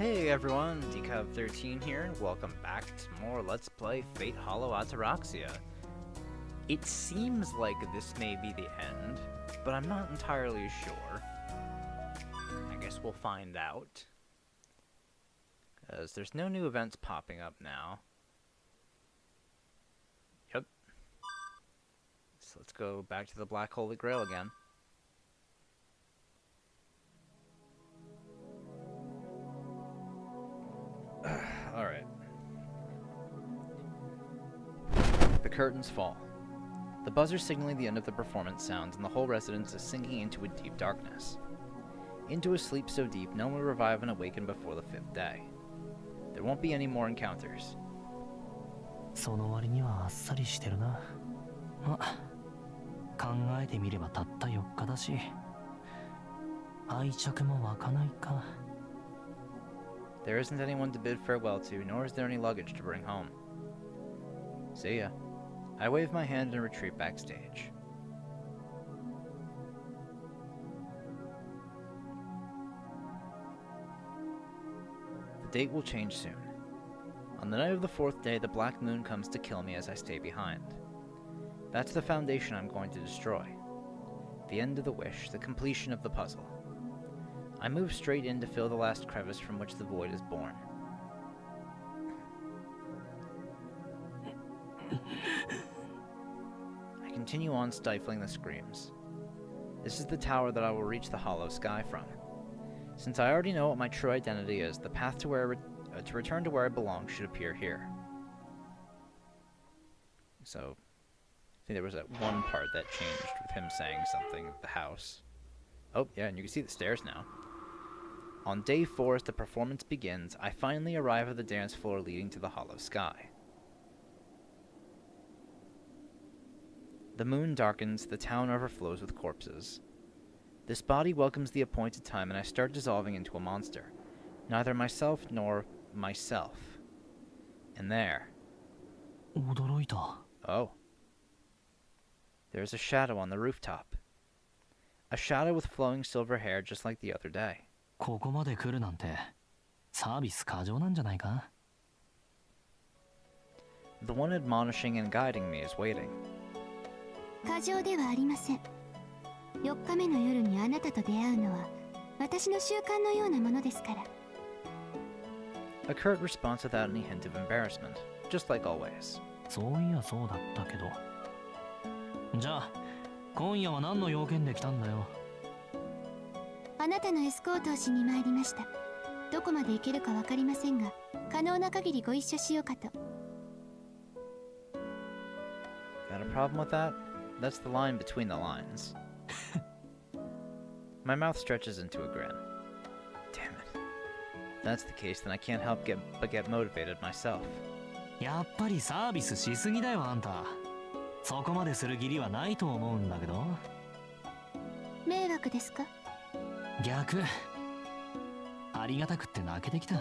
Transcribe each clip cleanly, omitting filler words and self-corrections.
Hey everyone, Decav13 here, and welcome back to more Let's Play Fate Hollow Ataraxia. It seems like this may be the end, but I'm not entirely sure. I guess we'll find out. Because there's no new events popping up now. Yep. So let's go back to the Black Holy Grail again. Alright. The curtains fall. The buzzer signaling the end of the performance sounds, and the whole residence is sinking into a deep darkness. Into a sleep so deep, no one will revive and awaken before the 5th day. There won't be any more encounters. その割にはあっさりしてるな。ま、考えてみればたった4日だし、愛着も湧かないか。There isn't anyone to bid farewell to, nor is there any luggage to bring home. See ya. I wave my hand and retreat backstage. The date will change soon. On the night of the 4th day, the Black Moon comes to kill me as I stay behind. That's the foundation I'm going to destroy. The end of the wish, the completion of the puzzle. I move straight in to fill the last crevice from which the void is born. I continue on, stifling the screams. This is the tower that I will reach the hollow sky from. Since I already know what my true identity is, the path to return to where I belong should appear here. So, I think there was that one part that changed with him saying something at the house. Oh, yeah, and you can see the stairs now. On day 4, as the performance begins, I finally arrive at the dance floor leading to the hollow sky. The moon darkens, the town overflows with corpses. This body welcomes the appointed time, and I start dissolving into a monster. Neither myself nor myself. And there. 驚いた。 Oh. There's a shadow on the rooftop. A shadow with flowing silver hair just like the other day. ここまで来るなんて、サービス過剰なんじゃないか? The one admonishing and guiding me is waiting. 過剰ではありません。4日目の夜にあなたと出会うのは私の習慣のようなものですから。A curt response without any hint of embarrassment, just like always. そういやそうだったけど。じゃあ、今夜は何の用件で来たんだよ。あなたのエスコートをしに参りました。どこまで行けるかわかりませんが、可能な限りご一緒しようかと。Got a problem with that? That's the line between the lines. My mouth stretches into a grin. Damn it. If that's the case, then I can't help but get motivated myself. やっぱりサービスしすぎだよあんた。そこまでする義理はないと思うんだけど。迷惑ですか？逆。ありがたくって泣けてきた。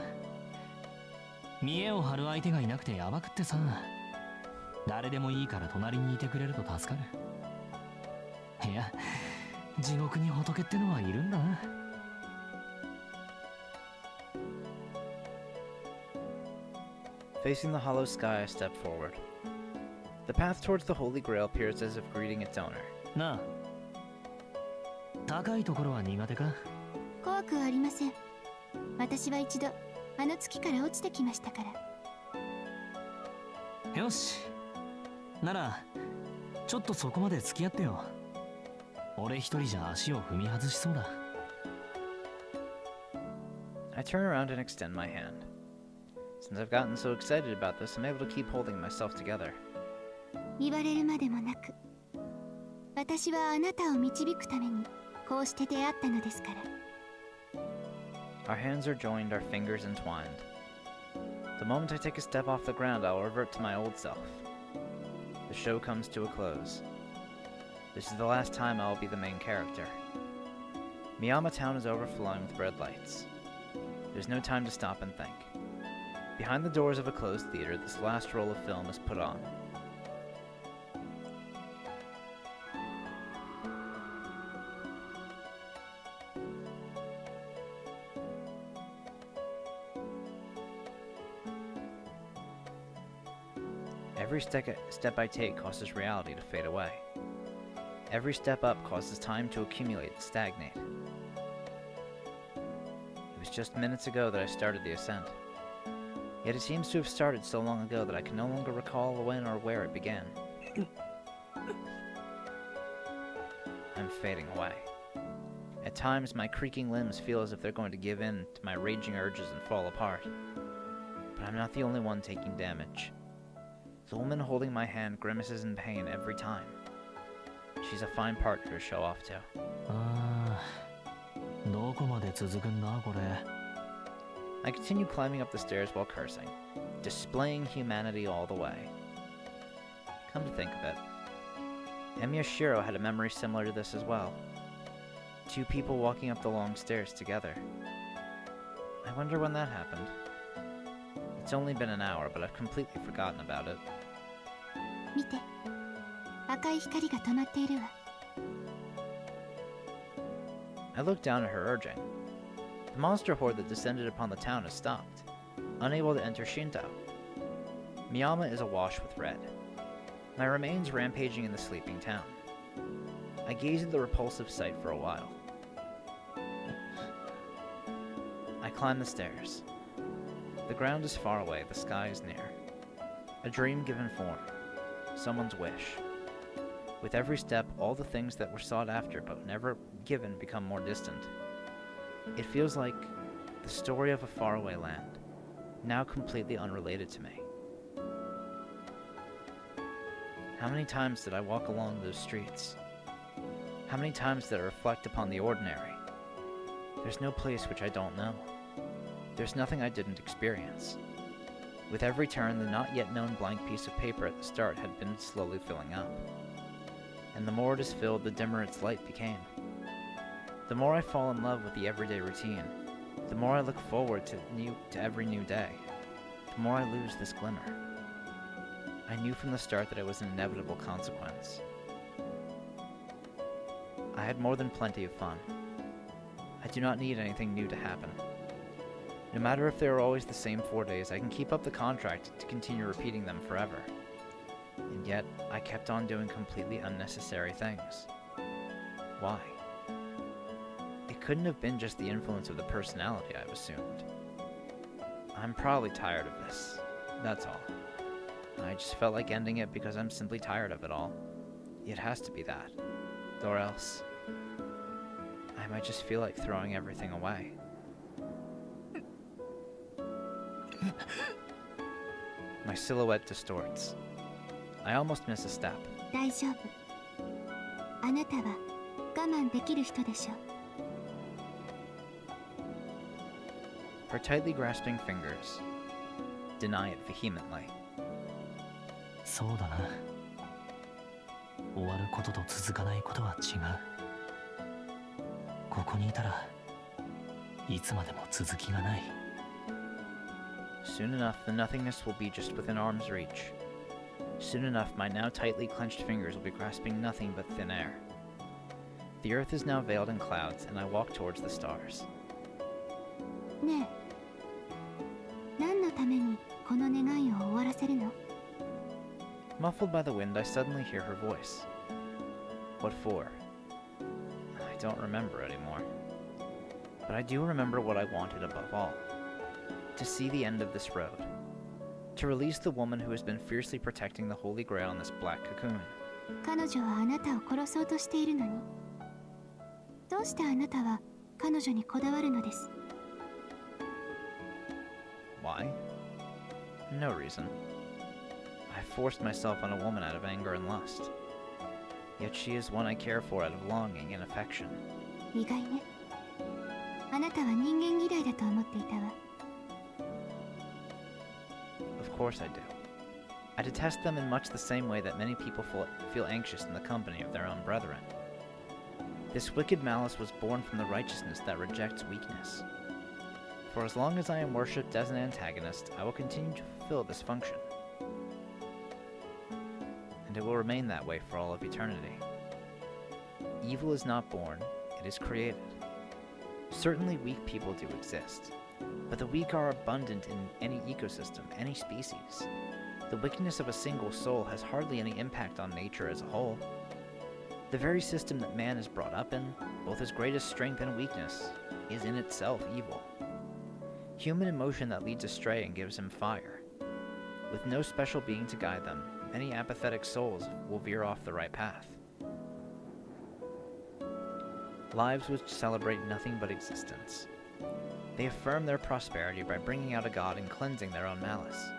見栄を張る相手がいなくてやばくってさ。誰でもいいから隣にいてくれると助かる。いや、地獄に仏ってのはいるんだな。Facing the hollow sky, I step forward. The path towards the Holy Grail appears as if greeting its owner. なあ、高いところは苦手か？怖くはありません。私は一度あの月から落ちてきましたから。よし。なら、ちょっとそこまで付き合ってよ。俺一人じゃ足を踏み外しそうだ。I turn around and extend my hand. Since I've gotten so excited about this, I'm able to keep holding myself together. 言われるまでもなく、私はあなたを導くためにこうして出会ったのですから。Our hands are joined, our fingers entwined. The moment I take a step off the ground, I'll revert to my old self. The show comes to a close. This is the last time I'll be the main character. Miyama Town is overflowing with red lights. There's no time to stop and think. Behind the doors of a closed theater, this last roll of film is put on. Every step I take causes reality to fade away. Every step up causes time to accumulate and stagnate. It was just minutes ago that I started the ascent. Yet it seems to have started so long ago that I can no longer recall when or where it began. I'm fading away. At times, my creaking limbs feel as if they're going to give in to my raging urges and fall apart. But I'm not the only one taking damage. The woman holding my hand grimaces in pain every time. She's a fine partner to show off to. どこまで続くんだこれ。 I continue climbing up the stairs while cursing, displaying humanity all the way. Come to think of it, Emyashiro had a memory similar to this as well. Two people walking up the long stairs together. I wonder when that happened. It's only been an hour, but I've completely forgotten about it. 見て、赤い光が止まっているわ。 I looked down at her, urging. The monster horde that descended upon the town has stopped, unable to enter Shinto. Miyama is awash with red. My remains rampaging in the sleeping town. I gaze at the repulsive sight for a while. I climb the stairs. The ground is far away, the sky is near. A dream given form. Someone's wish. With every step, all the things that were sought after but never given become more distant. It feels like the story of a faraway land, now completely unrelated to me. How many times did I walk along those streets? How many times did I reflect upon the ordinary? There's no place which I don't know. There's nothing I didn't experience. With every turn, the not yet known blank piece of paper at the start had been slowly filling up. And the more it is filled, the dimmer its light became. The more I fall in love with the everyday routine, the more I look forward to every new day, the more I lose this glimmer. I knew from the start that it was an inevitable consequence. I had more than plenty of fun. I do not need anything new to happen. No matter if they are always the same 4 days, I can keep up the contract to continue repeating them forever. And yet, I kept on doing completely unnecessary things. Why? It couldn't have been just the influence of the personality I've assumed. I'm probably tired of this, that's all. I just felt like ending it because I'm simply tired of it all. It has to be that. Or else, I might just feel like throwing everything away. My silhouette distorts. I almost miss a step. 大丈夫。あなたは我慢できる人でしょ。 Her tightly grasping fingers deny it vehemently. そうだな。終わることと続かないことは違う。ここにいたらいつまでも続きがない。 Soon enough, the nothingness will be just within arm's reach. Soon enough, my now tightly clenched fingers will be grasping nothing but thin air. The earth is now veiled in clouds, and I walk towards the stars. ねえ、何のためにこの願いを終わらせるの？ Muffled by the wind, I suddenly hear her voice. What for? I don't remember anymore. But I do remember what I wanted above all. To see the end of this road. To release the woman who has been fiercely protecting the Holy Grail in this black cocoon. 彼女はあなたを殺そうとしているのに。どうしてあなたは彼女にこだわるのです？ Why? No reason. I forced myself on a woman out of anger and lust. Yet she is one I care for out of longing and affection. 意外ね。あなたは人間嫌いだと思っていたわ。 Of course I do. I detest them in much the same way that many people feel anxious in the company of their own brethren. This wicked malice was born from the righteousness that rejects weakness. For as long as I am worshipped as an antagonist, I will continue to fulfill this function. And it will remain that way for all of eternity. Evil is not born, it is created. Certainly weak people do exist, but the weak are abundant in any ecosystem, any species. The wickedness of a single soul has hardly any impact on nature as a whole. The very system that man is brought up in, both his greatest strength and weakness, is in itself evil. Human emotion that leads astray and gives him fire. With no special being to guide them, many apathetic souls will veer off the right path. Lives which celebrate nothing but existence. They affirm their prosperity by bringing out a god and cleansing their own malice.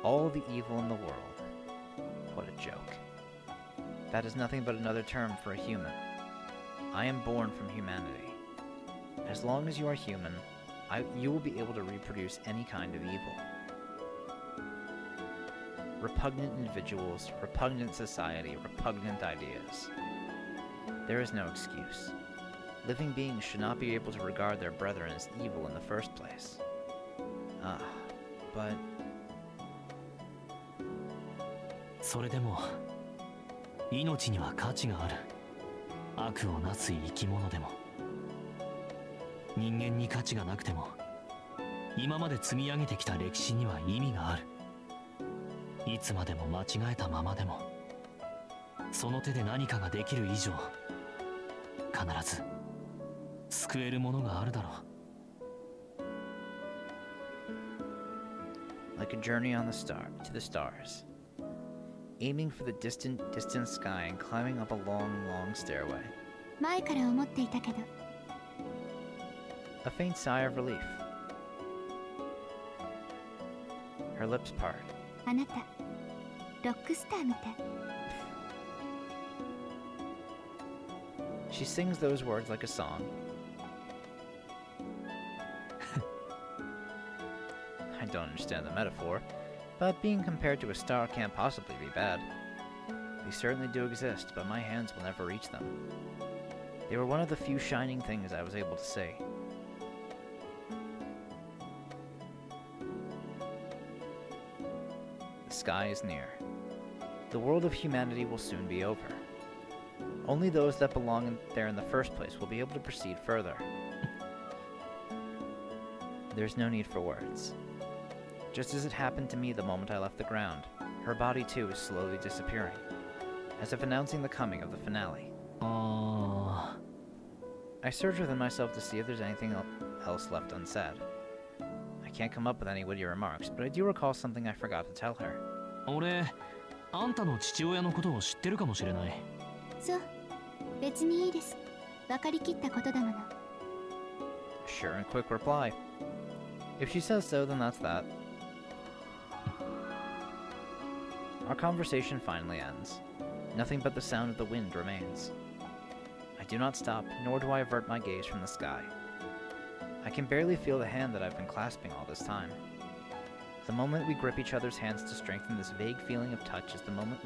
All the evil in the world. What a joke. That is nothing but another term for a human. I am born from humanity. As long as you are human, you will be able to reproduce any kind of evil. Repugnant individuals, repugnant society, repugnant ideas. There is no excuse. Living beings should not be able to regard their brethren as evil in the first place. But... それでも命には価値がある。悪をなす生き物でも人間に価値がなくても今まで積み上げてきた歴史には意味がある。いつまでも間違えたままでもその手で何かができる以上必ず救えるものがあるだろう。 Like a journey on to the stars. Aiming for the distant sky and climbing up a long, long stairway. 前から思っていたけど。A faint sigh of relief. Her lips part. あなた、ロックスターみたい。She sings those words like a song. I don't understand the metaphor, but being compared to a star can't possibly be bad. They certainly do exist, but my hands will never reach them. They were one of the few shining things I was able to see. The sky is near. The world of humanity will soon be over. Only those that belong there in the first place will be able to proceed further. There's no need for words. Just as it happened to me the moment I left the ground, her body too is slowly disappearing, as if announcing the coming of the finale. I search within myself to see if there's anything else left unsaid. I can't come up with any witty remarks, but I do recall something I forgot to tell her. 俺、あんたの父親のことを知ってるかもしれない。そう、別にいいです。分かりきったことだもの。Sure and quick reply. If she says so, then that's that. Our conversation finally ends. Nothing but the sound of the wind remains. I do not stop, nor do I avert my gaze from the sky. I can barely feel the hand that I've been clasping all this time. The moment we grip each other's hands to strengthen this vague feeling of touch is the moment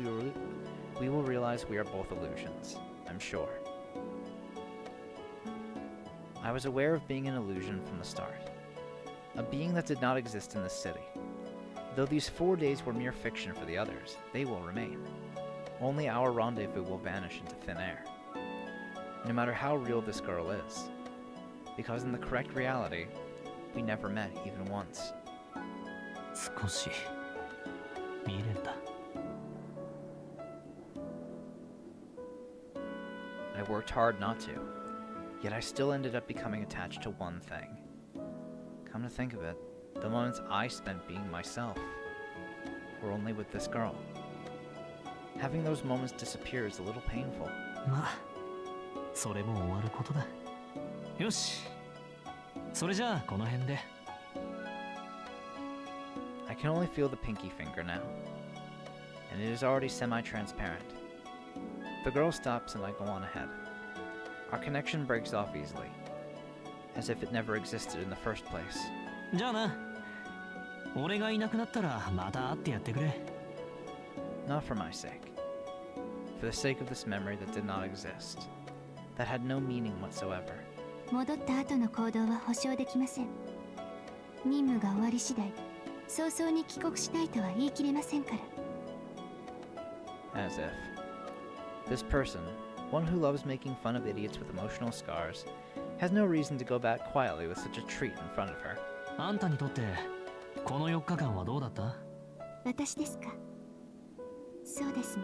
we will realize we are both illusions, I'm sure. I was aware of being an illusion from the start. A being that did not exist in this city. Though these 4 days were mere fiction for the others, they will remain. Only our rendezvous will vanish into thin air. No matter how real this girl is. Because in the correct reality, we never met even once. 少し未練だ。I worked hard not to, yet I still ended up becoming attached to one thing. Come to think of it, the moments I spent being myself were only with this girl. Having those moments disappear is a little painful. まあ、それも終わることだ。よし、それじゃあこの辺で。I can only feel the pinky finger now, and it is already semi-transparent. The girl stops and I go on ahead. Our connection breaks off easily, as if it never existed in the first place. じゃあな。俺がいなくなったらまた会ってやってくれ。Not for my sake. For the sake of this memory that did not exist. That had no meaning whatsoever. 戻った後の行動は保証できません。任務が終わり次第、早々に帰国したいとは言い切れませんから。As if. This person, one who loves making fun of idiots with emotional scars, has no reason to go back quietly with such a treat in front of her. あんたにとってこの4日間はどうだった？私ですか。そうですね。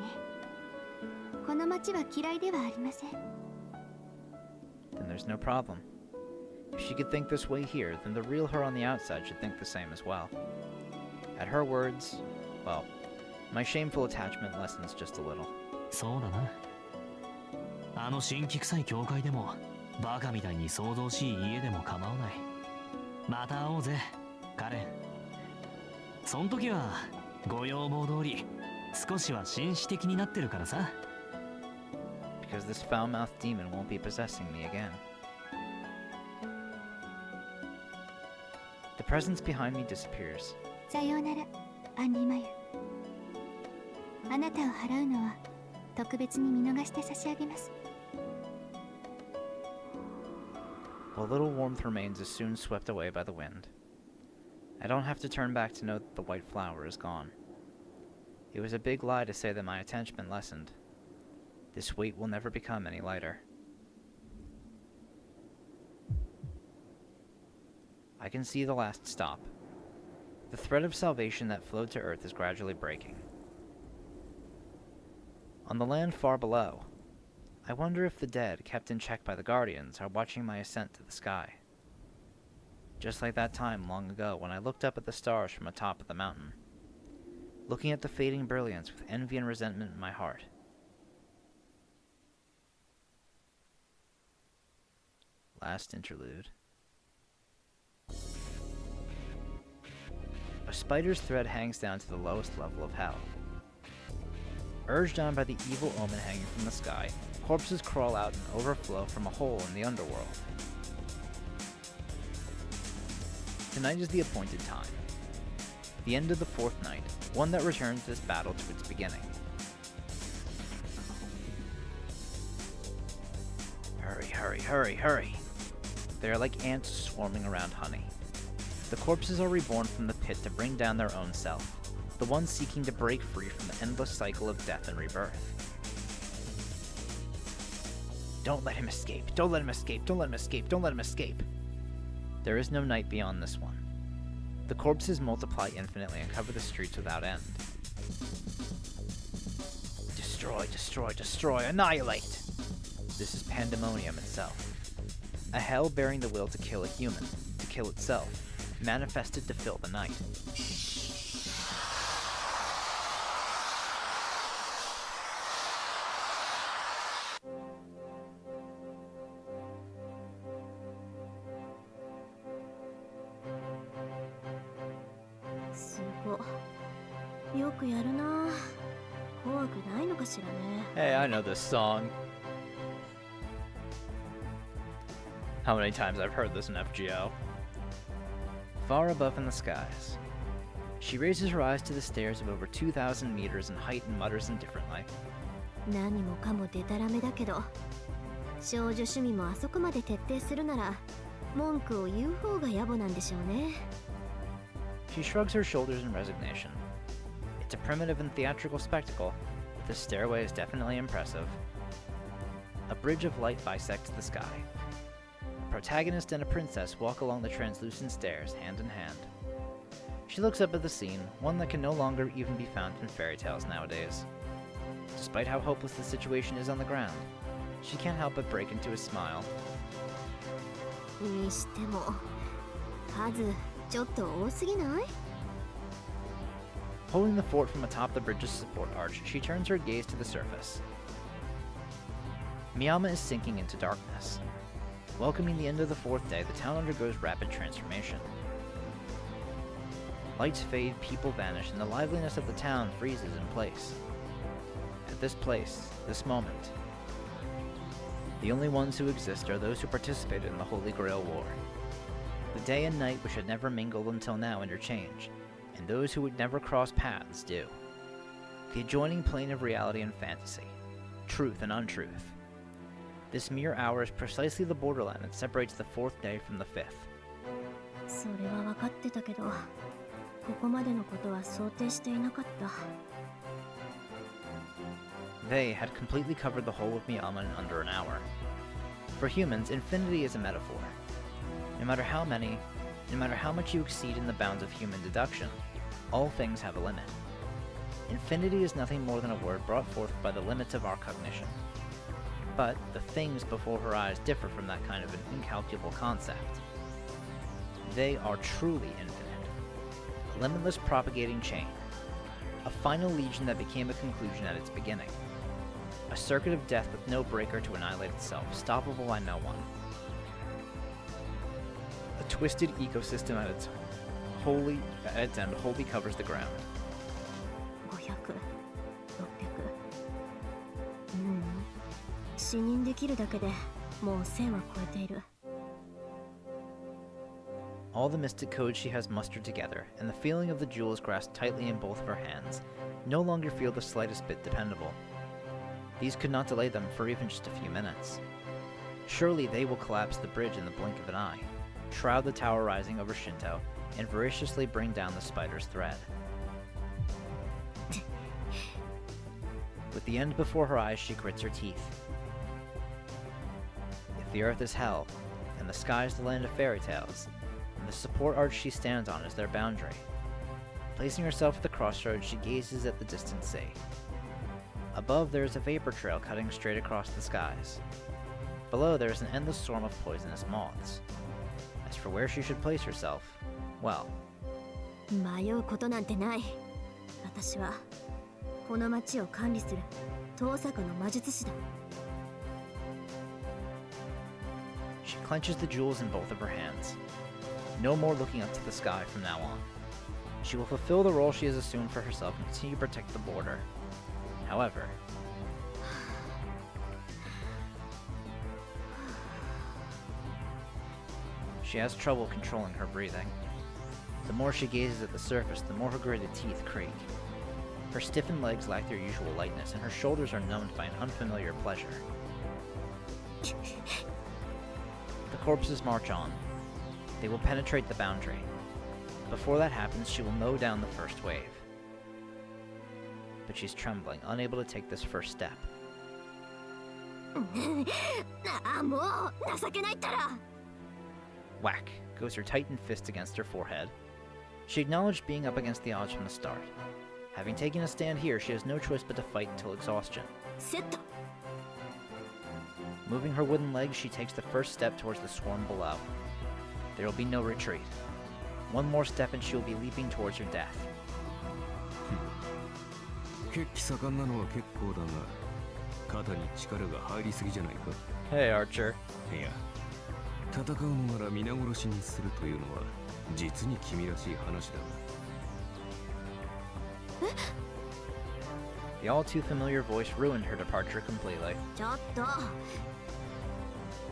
この町は嫌いではありません。Then there's no problem. If she could think this way here, then the real her on the outside should think the same as well. At her words, well, my shameful attachment lessens just a little. そうだな。あの神気臭い教会でもバカみたいに騒々しい家でも構わない。また会おうぜ、カレン。そん時はご要望通り少しは紳士的になってるからさ。Because this foul-mouthed demon won't be possessing me again. The presence behind me disappears. さようなら、アンリマユ。あなたを払うのは特別に見逃して差し上げます。What little warmth remains is soon swept away by the wind. I don't have to turn back to know that the white flower is gone. It was a big lie to say that my attachment lessened. This weight will never become any lighter. I can see the last stop. The thread of salvation that flowed to earth is gradually breaking. On the land far below, I wonder if the dead, kept in check by the Guardians, are watching my ascent to the sky. Just like that time long ago when I looked up at the stars from atop of the mountain, looking at the fading brilliance with envy and resentment in my heart. Last interlude. A spider's thread hangs down to the lowest level of hell. Urged on by the evil omen hanging from the sky, corpses crawl out and overflow from a hole in the underworld. Tonight is the appointed time. The end of the fourth night, one that returns this battle to its beginning. Hurry, hurry, hurry, hurry! They are like ants swarming around honey. The corpses are reborn from the pit to bring down their own self, the ones seeking to break free from the endless cycle of death and rebirth. Don't let him escape! Don't let him escape! Don't let him escape! Don't let him escape! There is no night beyond this one. The corpses multiply infinitely and cover the streets without end. Destroy, destroy, destroy, annihilate! This is pandemonium itself. A hell bearing the will to kill a human, to kill itself, manifested to fill the night. Hey, I know this song. How many times I've heard this in FGO. Far above in the skies, she raises her eyes to the stairs of over 2,000 meters in height and mutters indifferently. 何もかもデタラメだけど、少女趣味もあそこまで徹底するなら、文句を言う方が野暮なんでしょうね。She shrugs her shoulders in resignation. It's a primitive and theatrical spectacle, but this stairway is definitely impressive. A bridge of light bisects the sky. A protagonist and a princess walk along the translucent stairs, hand in hand. She looks up at the scene, one that can no longer even be found in fairy tales nowadays. Despite how hopeless the situation is on the ground, she can't help but break into a smile. にしても、数ちょっと多すぎない？ Holding the fort from atop the bridge's support arch, she turns her gaze to the surface. Miyama is sinking into darkness. Welcoming the end of the fourth day, the town undergoes rapid transformation. Lights fade, people vanish, and the liveliness of the town freezes in place. At this place, this moment, the only ones who exist are those who participated in the Holy Grail War. The day and night which had never mingled until now interchange, and those who would never cross paths do. The adjoining plane of reality and fantasy, truth and untruth. This mere hour is precisely the borderline that separates the fourth day from the fifth. それは分かってたけど、ここまでのことは想定していなかった。They had completely covered the whole of Miyama in under an hour. For humans, infinity is a metaphor. No matter how much you exceed in the bounds of human deduction, all things have a limit. Infinity is nothing more than a word brought forth by the limits of our cognition. But the things before her eyes differ from that kind of an incalculable concept. They are truly infinite. A limitless propagating chain. A final legion that became a conclusion at its beginning. A circuit of death with no breaker to annihilate itself, stoppable by no one. A twisted ecosystem at its end wholly covers the ground. 500、600。視認できるだけでもう1000は超えている。All the mystic codes she has mustered together, and the feeling of the jewels grasped tightly in both of her hands, no longer feel the slightest bit dependable. These could not delay them for even just a few minutes. Surely they will collapse the bridge in the blink of an eye, shroud the tower rising over Shinto, and voraciously bring down the spider's thread. With the end before her eyes, she grits her teeth. If the earth is hell, and the sky is the land of fairy tales, and the support arch she stands on is their boundary. Placing herself at the crossroads, she gazes at the distant sea. Above, there is a vapor trail cutting straight across the skies. Below, there is an endless swarm of poisonous moths. As for where she should place herself, well... 迷うことなんてない。私はこの町を管理する盗作の魔術師だ。She clenches the jewels in both of her hands. No more looking up to the sky from now on. She will fulfill the role she has assumed for herself and continue to protect the border. However, she has trouble controlling her breathing. The more she gazes at the surface, the more her gritted teeth creak. Her stiffened legs lack their usual lightness, and her shoulders are numbed by an unfamiliar pleasure. The corpses march on. They will penetrate the boundary. Before that happens, she will mow down the first wave. But she's trembling, unable to take this first step. Whack goes her tightened fist against her forehead. She acknowledged being up against the odds from the start. Having taken a stand here, she has no choice but to fight until exhaustion. Moving her wooden legs, she takes the first step towards the swarm below. There will be no retreat. One more step and she will be leaping towards her death. 血気盛んなのは結構だが、肩に力が入りすぎじゃないか。 Hey, Archer. いや、戦うのなら皆殺しにするというのは実に君らしい話だ。The all too familiar voice ruined her departure completely. ちょっと。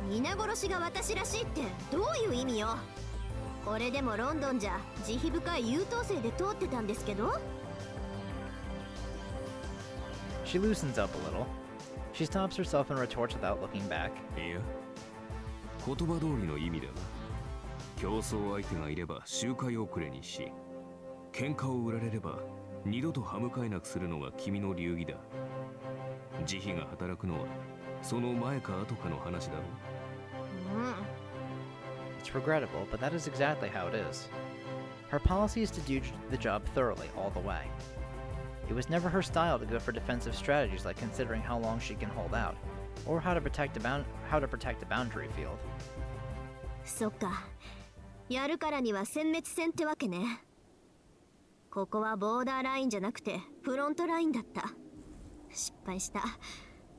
皆殺しが私らしいってどういう意味よ。これでもロンドンじゃ慈悲深い優等生で通ってたんですけど。She loosens up a little. She stops herself and retorts without looking back. いや、言葉通りの意味だが、競争相手がいれば周回遅れにし、喧嘩を売られれば二度と歯向かいなくするのが君の流儀だ。慈悲が働くのはその前か後かの話だろう。It's regrettable, but that is exactly how it is. Her policy is to do the job thoroughly all the way. It was never her style to go for defensive strategies like considering how long she can hold out, or how to protect a boundary field. そっか。やるからには殲滅戦ってわけね。ここはボーダーラインじゃなくてフロントラインだった。失敗した。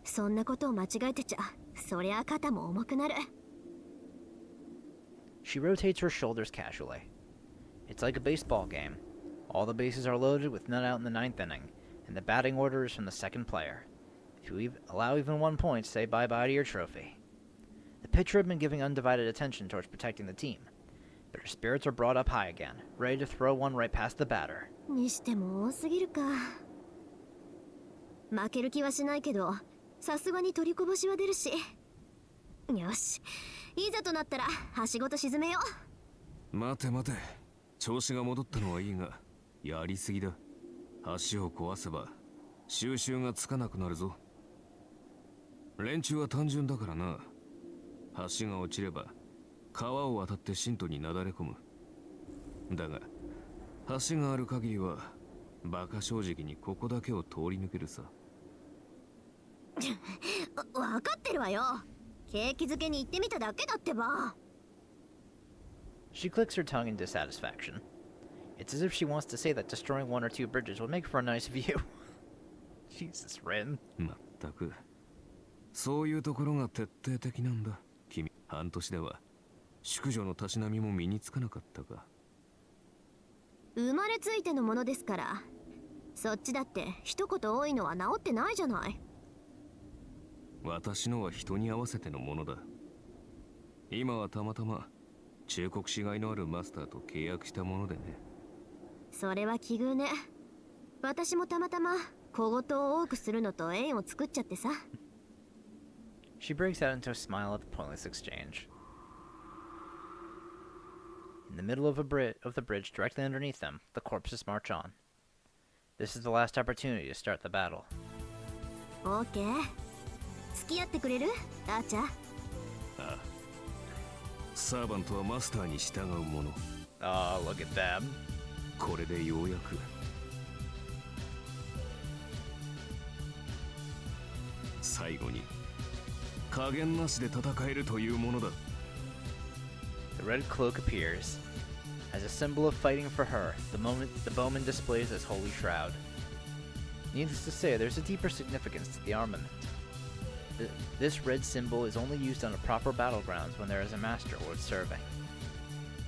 そんなことを間違えてちゃ、そりゃ肩も重くなる。She rotates her shoulders casually. It's like a baseball game. All the bases are loaded with none out in the ninth inning, and the batting order is from the second player. If you allow even 1 point, say bye-bye to your trophy. The pitcher had been giving undivided attention towards protecting the team, but her spirits are brought up high again, ready to throw one right past the batter. にしても多すぎるか。負ける気はしないけど、さすがに取りこぼしは出るし。よし、いざとなったらはしごと沈めよう。待て待て、調子が戻ったのはいいが、やりすぎだ。橋を壊せば収拾がつかなくなるぞ。連中は単純だからな。橋が落ちれば川を渡って信徒になだれ込む。だが橋がある限りはバカ正直にここだけを通り抜けるさ。わかってるわよ。景気づけに行ってみただけだってば。She clicks her tongue in dissatisfaction. It's as if she wants to say that destroying one or two bridges would make for a nice view. Jesus, Rin. まったく。そういうところが徹底的なんだ。君、半年では淑女のたしなみも身につかなかったか。生まれついてのものですから。そっちだって一言多いのは治ってないじゃない。私のは人に合わせてのものだ。今はたまたま忠告しがいのあるマスターと契約したものでね。それは奇遇ね。私もたまたま小言を多くするのと縁を作っちゃってさ。She breaks out into a smile at the pointless exchange. In the middle of the bridge directly underneath them, the corpses march on. This is the last opportunity to start the battle. オーケー。付き合ってくれる？アーチャー。ああ。サーバントはマスターに従うもの。Oh, look at them. これでようやく。最後に加減なしで戦えるというものだ。The red cloak appears. As a symbol of fighting for her, the bowman displays his holy shroud. Needless to say, there's a deeper significance to the armament. This red symbol is only used on the proper battlegrounds when there is a master worth serving.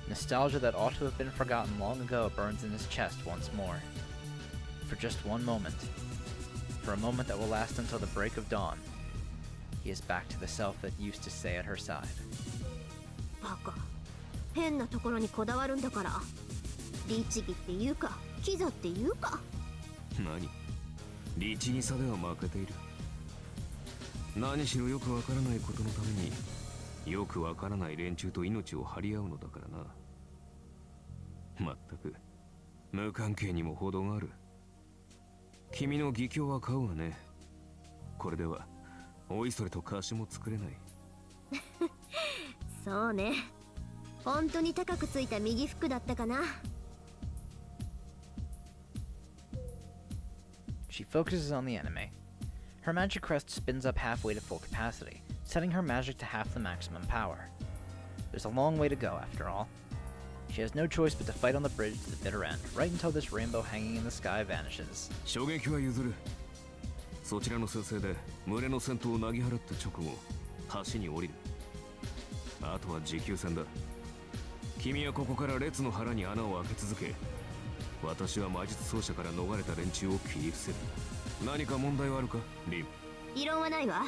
Nostalgia that ought to have been forgotten long ago burns in his chest once more. For just one moment. For a moment that will last until the break of dawn. He is back to the self that used to stay at her side. バカ。変なところにこだわるんだから。律儀っていうか、キザっていうか。何？律儀さでは負けている。何しろよくわからないことのためによくわからない連中と命を張り合うのだからな。まったく無関係にも程がある。君の義兄は買うわね。これではおいそれと菓子も作れない。そうね。本当に高くついた右服だったかな。She focuses on the enemy. Her magic crest spins up halfway to full capacity, setting her magic to half the maximum power. There's a long way to go, after all. She has no choice but to fight on the bridge to the bitter end, right until this rainbow hanging in the sky vanishes. 衝撃は譲る。そちらの先生で群れの戦闘をなぎ払った直後、橋に降りる。あとは持久戦だ。君はここから列の腹に穴を開け続け、私は魔術奏者から逃れた連中を切り伏せる。何か問題はあるか、リン？異論はないわ。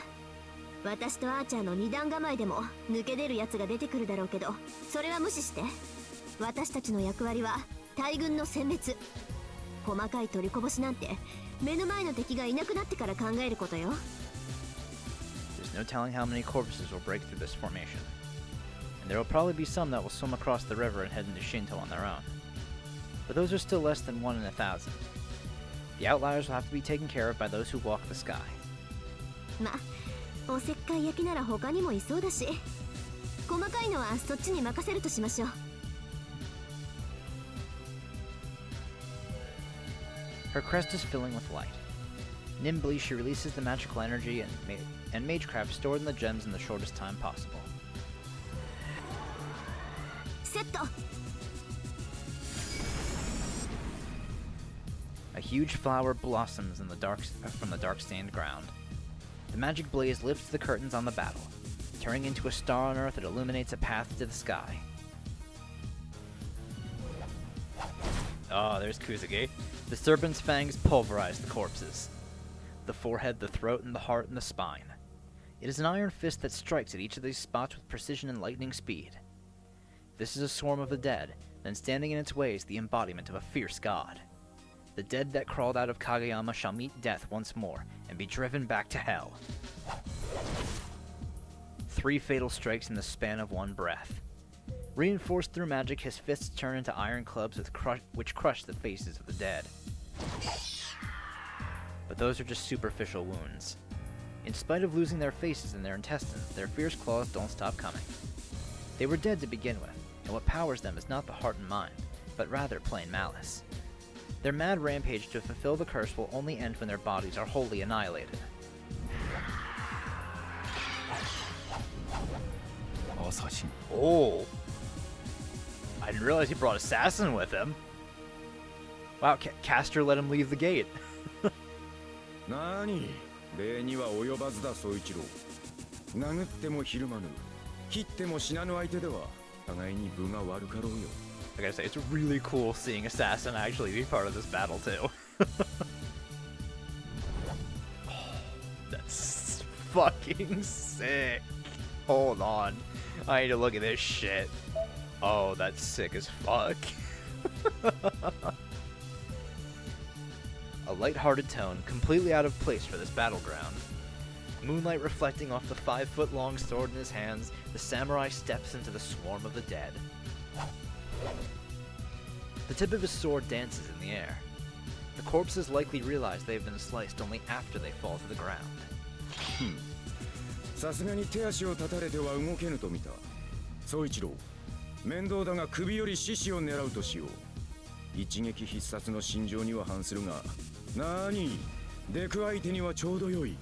私とアーチャーの二段構えでも抜け出るやつが出てくるだろうけど、それは無視して。私たちの役割は大軍の殲滅。細かい取りこぼしなんて目の前の敵がいなくなってから考えることよ。There's no telling how many corpses will break through this formation. And there will probably be some that will swim across the river and head into Shinto on their own. But those are still less than 1 in 1,000. The outliers will have to be taken care of by those who walk the sky. ま、おせっかい焼きなら他にもいそうだし、細かいのはそっちに任せるとしましょう。Her crest is filling with light. Nimbly, she releases the magical energy and magecraft stored in the gems in the shortest time possible. セット。A huge flower blossoms from the dark-stained ground. The magic blaze lifts the curtains on the battle, turning into a star on earth that illuminates a path to the sky. Oh, there's Kuzuge. The serpent's fangs pulverize the corpses. The forehead, the throat, and the heart, and the spine. It is an iron fist that strikes at each of these spots with precision and lightning speed. This is a swarm of the dead, then standing in its way is the embodiment of a fierce god. The dead that crawled out of Kageyama shall meet death once more, and be driven back to hell. 3 fatal strikes in the span of one breath. Reinforced through magic, his fists turn into iron clubs which crush the faces of the dead. But those are just superficial wounds. In spite of losing their faces and their intestines, their fierce claws don't stop coming. They were dead to begin with, and what powers them is not the heart and mind, but rather plain malice. Their mad rampage to fulfill the curse will only end when their bodies are wholly annihilated. Oh! I didn't realize he brought Assassin with him. Wow, Castor let him leave the gate. なに、礼には及ばずだ総一郎。殴ってもひるまぬ、切っても死なぬ相手では互いに分が悪かろうよ。I gotta say, it's really cool seeing Assassin actually be part of this battle too. That's fucking sick. Hold on, I need to look at this shit. Oh, that's sick as fuck. A light-hearted tone, completely out of place for this battleground. Moonlight reflecting off the 5-foot-long sword in his hands, the samurai steps into the swarm of the dead. The tip of his sword dances in the air. The corpses likely realize they have been sliced only after they fall to the ground. さすがに手足を断たれては動けぬと見た。総一郎、面倒だが首より獅子を狙うとしよう。一撃必殺の心情には反するが、なーに、デク相手にはちょうどよい。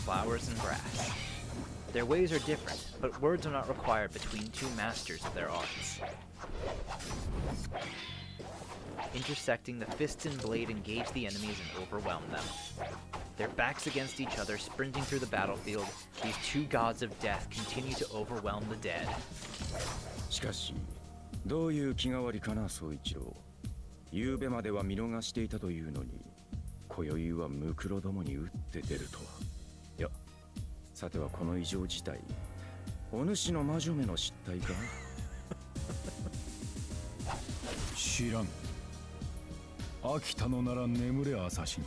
Flowers and grass. Their ways are different, but words are not required between two masters of their arts. Intersecting, the fist and blade engage the enemies and overwhelm them. Their backs against each other, sprinting through the battlefield, these two gods of death continue to overwhelm the dead. しかし、どういう気変わりかな、総一郎。昨べまでは見逃していたというのに、今宵はムクロどもに打って出るとは。いや、さてはこの異常事態、お主の魔女めの失態か？知らん。飽きたのなら眠れアサシン。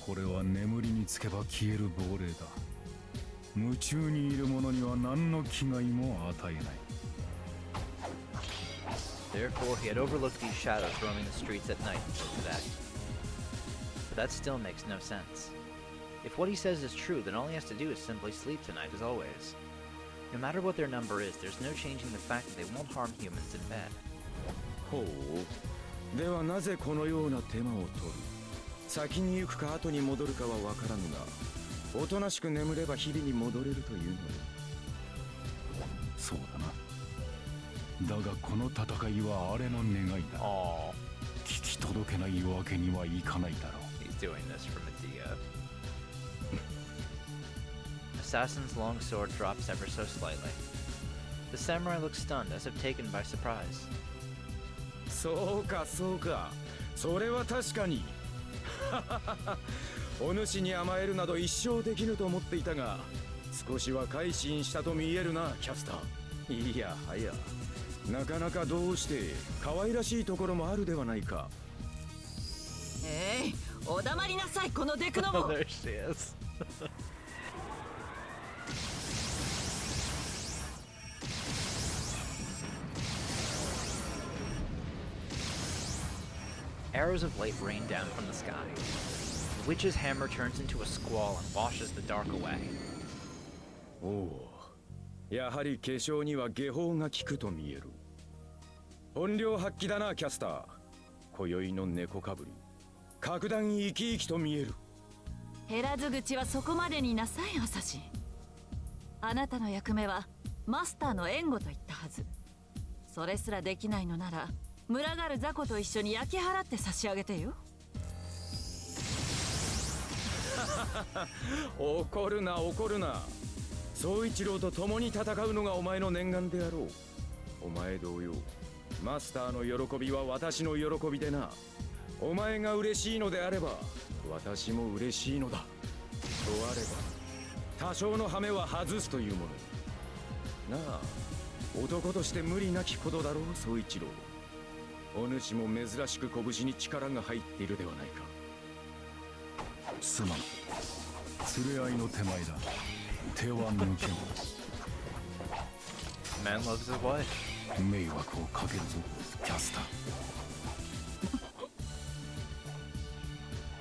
これは眠りにつけば消える亡霊だ。夢中にいる者には何の危害も与えない。Therefore, he had overlooked these shadows roaming the streets at night until today. But that still makes no sense. If what he says is true, then all he has to do is simply sleep tonight as always. No matter what their number is, there's no changing the fact that they won't harm humans in bed. ほう。ではなぜこのような手間を取る？先に行くか後に戻るかは分からぬが、おとなしく眠れば日々に戻れるというのに。そうだな。だがこの戦いはあれの願いだ。聞き届けないわけにはいかないだろう。He's doing this for Medea. Assassin's long sword drops ever so slightly. The samurai looks stunned, as if taken by surprise. そうかそうか、それは確かに。お主に甘えるなど一生できぬと思っていたが、少しは改心したと見えるな、キャスター。いやはや、なかなかどうして可愛らしいところもあるではないか。お黙りなさい、このデクノボ。There she is. Arrows of light rain down from the sky. The witch's hammer turns into a squall and washes the dark away. おお、やはり化粧には下法が効くと見える。本領発揮だな、キャスター。今宵の猫かぶり、格段生き生きと見える。減らず口はそこまでになさい、アサシン。あなたの役目はマスターの援護と言ったはず。それすらできないのなら、群がる雑魚と一緒に焼き払って差し上げてよ。怒るな怒るな。宗一郎と共に戦うのがお前の念願であろう。お前同様、マスターの喜びは私の喜びでな。お前が嬉しいのであれば私も嬉しいのだ。とあれば多少の羽目は外すというもの。なあ、男として無理なきことだろう、宗一郎。お主も珍しく拳に力が入っているではないか。すまん。連れ合いの手前だ。手は抜けん。 Man loves his wife. 迷惑をかけるぞ、キャスター。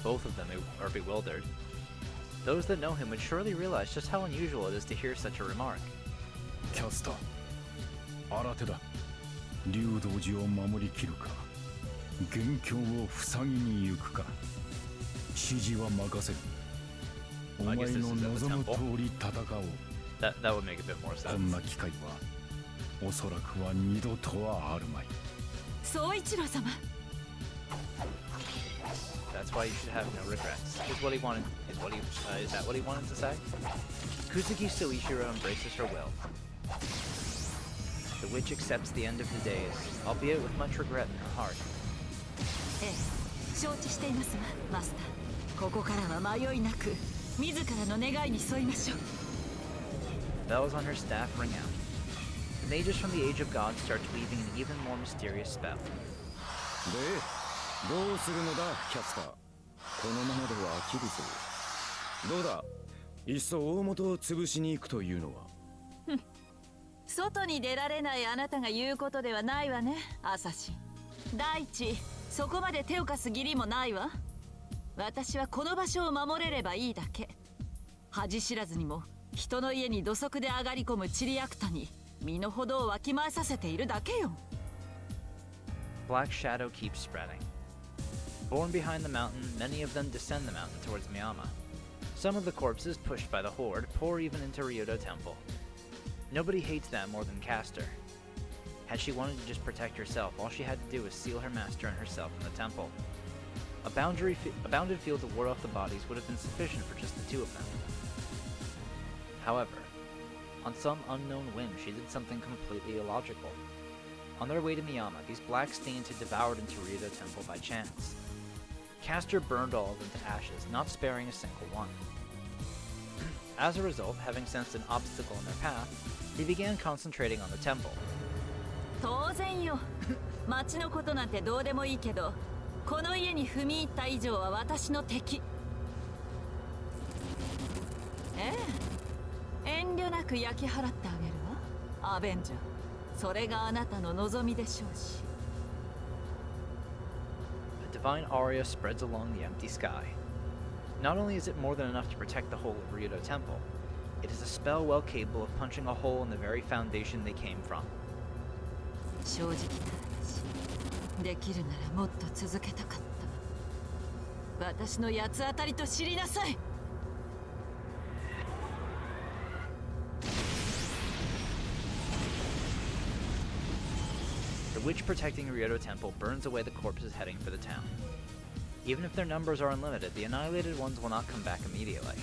Both of them are bewildered. Those that know him would surely realize just how unusual it is to hear such a remark. キャスター、新手だ。竜道寺を守りきるか、元凶を塞ぎに行くか、指示は任せる。お前の望む通り戦おう。That would make a bit more こん sense. な機会はおそらくは二度とはあるまい。総一郎様。 That's why you should have no regrets. Is what he wanted. Is that what he wanted to say? Kuzuki Soichiro embraces her will. The witch accepts the end of the days, albeit with much regret in her heart. ええ、承知していますわ、マスター。ここからは迷いなく自らの願いに沿いましょう。 Bells on her staff ring out. The mages from the Age of God start weaving an even more mysterious spell. でどうするのだキャスター。このままでは飽きるぞ。どうだ、いっそ大元を潰しに行くというのは。外に出られないあなたが言うことではないわね、アサシン。第一、そこまで手を貸す義理もないわ。私はこの場所を守れればいいだけ。恥知らずにも人の家に土足で上がり込むチリアクタに身の程をわきまえさせているだけよ。 Black shadow keeps spreading. Born behind the mountain, many of them descend the mountain towards Miyama. Some of the corpses, pushed by the horde, pour even into Ryoto Temple. Nobody hates that more than Castor. Had she wanted to just protect herself, all she had to do was seal her master and herself in the temple. A bounded field to ward off the bodies would have been sufficient for just the two of them. However, on some unknown whim, she did something completely illogical. On their way to Miyama, these black stains had devoured into Ryoto Temple by chance. Castor burned all of them to ashes, not sparing a single one. As a result, having sensed an obstacle in their path, he began concentrating on the temple. 当然よ。町のことなんてどうでもいいけど、この家に踏み入った以上は私の敵。ええ、遠慮なく焼き払ってあげるわ、アベンジャー。それがあなたの望みでしょうし。A divine aura spreads along the empty sky. Not only is it more than enough to protect the whole of Ryoto Temple, it is a spell well capable of punching a hole in the very foundation they came from. 正直な話、できるならもっと続けたかった。私の八つ当たりと知りなさい。The witch protecting Ryoto Temple burns away the corpses heading for the town. Even if their numbers are unlimited, the annihilated ones will not come back immediately.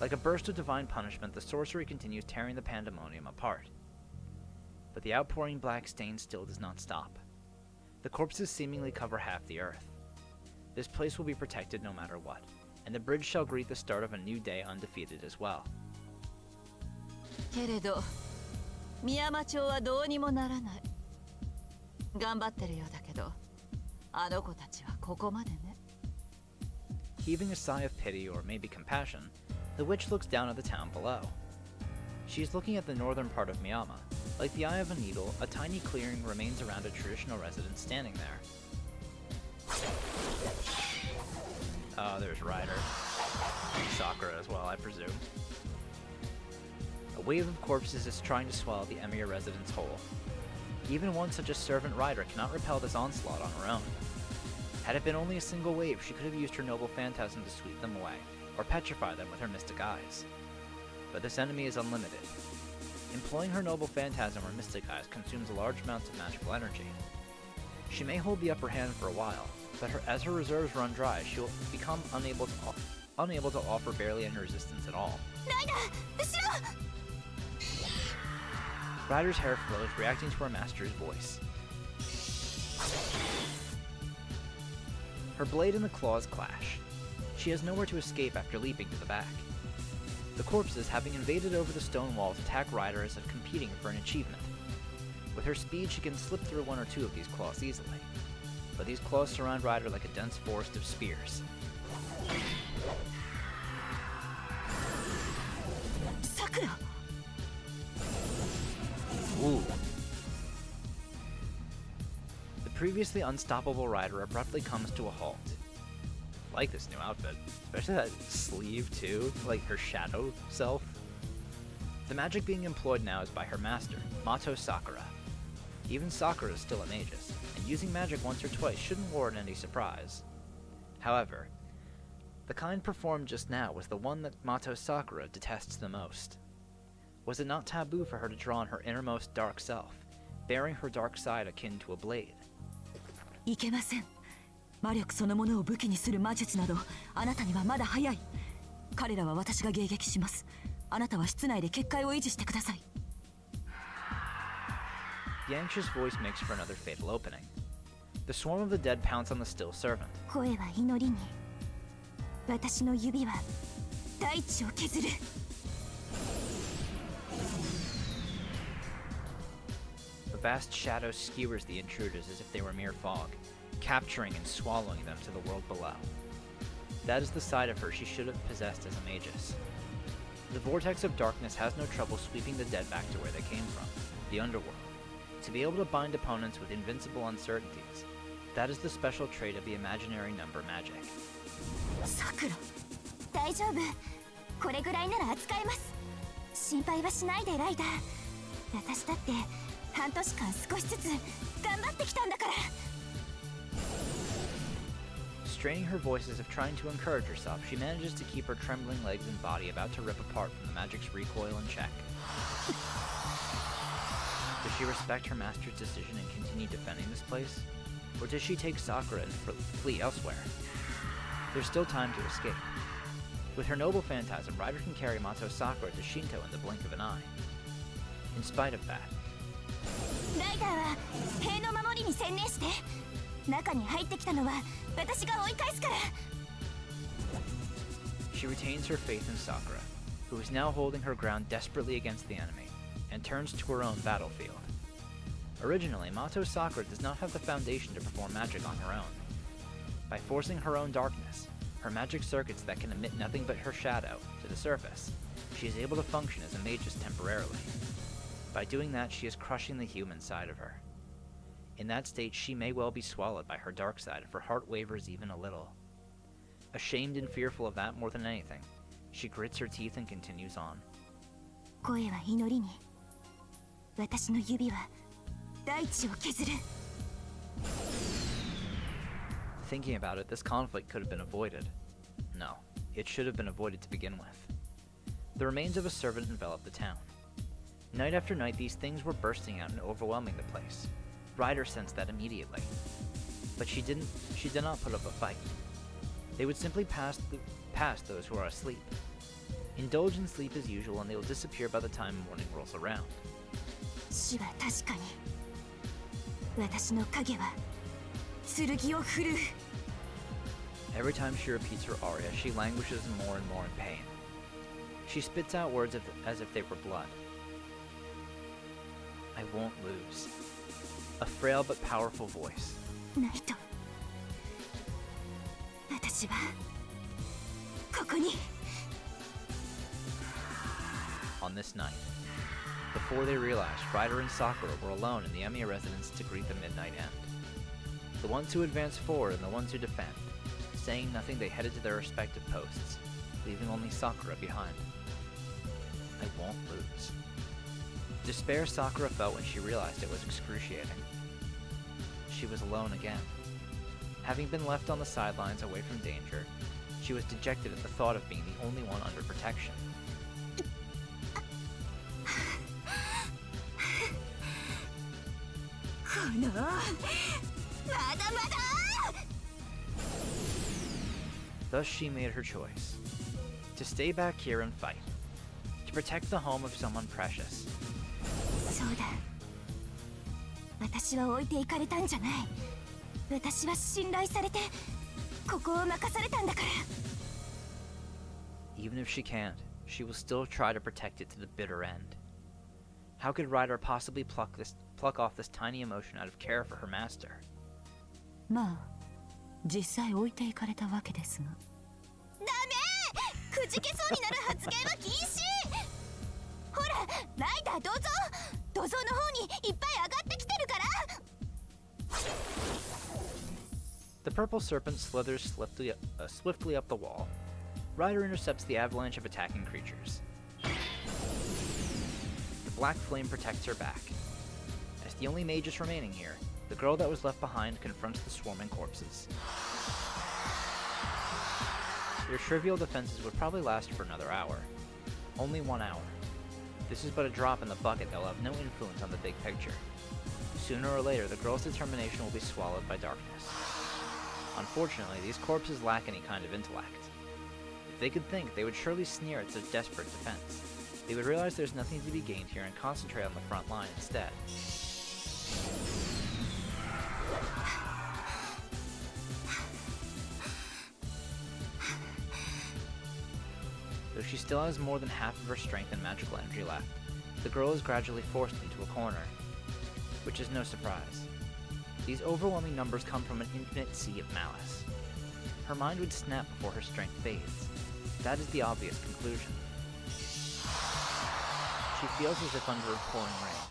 Like a burst of divine punishment, the sorcery continues tearing the pandemonium apart. But the outpouring black stain still does not stop. The corpses seemingly cover half the earth. This place will be protected no matter what, and the bridge shall greet the start of a new day undefeated as well. けれど、宮山町はどうにもならない。頑張ってるようだけど、あの子たちはここまでね。Heaving a sigh of pity or maybe compassion, the witch looks down at the town below. She is looking at the northern part of Miyama. Like the eye of a needle, a tiny clearing remains around a traditional resident standing there. Oh, there's Ryder. Sakura as well, I presume. A wave of corpses is trying to swallow the Emiya residence whole. Even one such as Servant Ryder cannot repel this onslaught on her own. Had it been only a single wave, she could have used her noble phantasm to sweep them away, or petrify them with her mystic eyes. But this enemy is unlimited. Employing her noble phantasm or mystic eyes consumes large amounts of magical energy. She may hold the upper hand for a while, but as her reserves run dry, she will become unable to offer barely any resistance at all. Ryder's hair flows, reacting to her master's voice. Her blade and the claws clash. She has nowhere to escape after leaping to the back. The corpses, having invaded over the stone walls, attack Ryder as if competing for an achievement. With her speed, she can slip through one or two of these claws easily. But these claws surround Ryder like a dense forest of spears. Sakura! Ooh. The previously unstoppable Ryder abruptly comes to a halt. I like this new outfit, especially that sleeve too, like her shadow self. The magic being employed now is by her master, Mato Sakura. Even Sakura is still a magus, and using magic once or twice shouldn't warrant any surprise. However, the kind performed just now was the one that Mato Sakura detests the most. Was it not taboo for her to draw on her innermost dark self, bearing her dark side akin to a blade? いけません。魔力そのものを武器にする魔術などあなたにはまだ早い。彼らは私が迎撃します。あなたは室内で結界を維持してください。The anxious voice makes for another fatal opening. The swarm of the dead pounce on the still servant. 声は祈りに、私の指は大地を削る。The vast shadow skewers the intruders as if they were mere fog, capturing and swallowing them to the world below. That is the side of her she should have possessed as a magus. The vortex of darkness has no trouble sweeping the dead back to where they came from, the underworld. To be able to bind opponents with invincible uncertainties, that is the special trait of the imaginary number magic. さくら、大丈夫。これぐらいなら扱えます。心配はしないでライダー。私だって半年間少しずつ頑張ってきたんだから。Straining her voice as if trying to encourage herself, she manages to keep her trembling legs and body about to rip apart from the magic's recoil in check. Does she respect her master's decision and continue defending this place? Or does she take Sakura and flee elsewhere? There's still time to escape. With her noble phantasm, Ryder can carry Mato Sakura to Shinto in the blink of an eye. In spite of that, ライダーは塀の守りに専念して。中に入ってきたのは私が追い返すから。 she retains her faith in Sakura, who is now holding her ground desperately against the enemy, and turns to her own battlefield. Originally, Mato Sakura does not have the foundation to perform magic on her own. By forcing her own darkness, her magic circuits that can emit nothing but her shadow, to the surface, she is able to function as a magus temporarily. By doing that, she is crushing the human side of her. In that state, she may well be swallowed by her dark side if her heart wavers even a little. Ashamed and fearful of that more than anything, she grits her teeth and continues on. 声は祈りに、私の指は大地を削る。 Thinking about it, this conflict could have been avoided. No, it should have been avoided to begin with. The remains of a servant enveloped the town. Night after night, these things were bursting out and overwhelming the place. Ryder sensed that immediately. But she did not put up a fight. They would simply pass those who are asleep. Indulge in sleep as usual, and they will disappear by the time morning rolls around. 死は確かに。私の影は剣を振るう。 Every time she repeats her aria, she languishes more and more in pain. She spits out words as if they were blood. I won't lose. A frail but powerful voice. ナイト。私はここに。 On this night, before they realized, Ryder and Sakura were alone in the Emiya residence to greet the midnight end. The ones who advance forward and the ones who defend. Saying nothing, they headed to their respective posts, leaving only Sakura behind. I won't lose. Despair Sakura felt when she realized it was excruciating. She was alone again. Having been left on the sidelines away from danger, she was dejected at the thought of being the only one under protection. このまだまだ。 Thus she made her choice. To stay back here and fight. To protect the home of someone precious. そうだ。私は置いていかれたんじゃない。私は信頼されてここを任されたんだから。 Even if she can't, she will still try to protect it to the bitter end. How could Ryder possibly pluck off this tiny emotion out of care for her master? まあ実際置いていかれたわけですが。ダメ！くじけそうになる発言は禁止！ほら、ライダー銅像！銅像の方にいっぱい上がってきてるから！ The purple serpent slithers swiftly up the wall. Ryder intercepts the avalanche of attacking creatures. black flame protects her back. As the only magus remaining here, the girl that was left behind confronts the swarming corpses. Their trivial defenses would probably last for another hour. Only 1 hour. This is but a drop in the bucket that will have no influence on the big picture. Sooner or later, the girl's determination will be swallowed by darkness. Unfortunately, these corpses lack any kind of intellect. If they could think, they would surely sneer at such desperate defense. They would realize there's nothing to be gained here and concentrate on the front line instead. Though she still has more than half of her strength and magical energy left, the girl is gradually forced into a corner, which is no surprise. These overwhelming numbers come from an infinite sea of malice. Her mind would snap before her strength fades. That is the obvious conclusion. She feels as if under a pouring rain.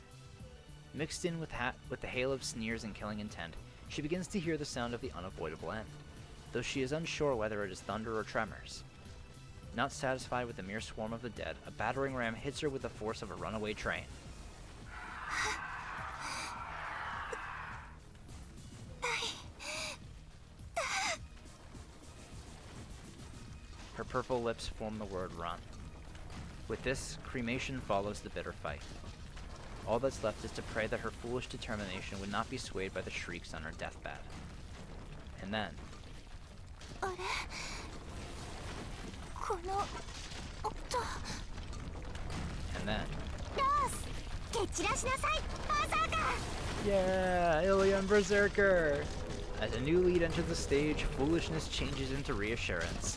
Mixed in with the hail of sneers and killing intent, she begins to hear the sound of the unavoidable end, though she is unsure whether it is thunder or tremors. Not satisfied with the mere swarm of the dead, a battering ram hits her with the force of a runaway train. Her purple lips form the word run. With this, cremation follows the bitter fight. All that's left is to pray that her foolish determination would not be swayed by the shrieks on her deathbed. And then... And then... Yeah, Ilion Berserker! As a new lead enters the stage, foolishness changes into reassurance.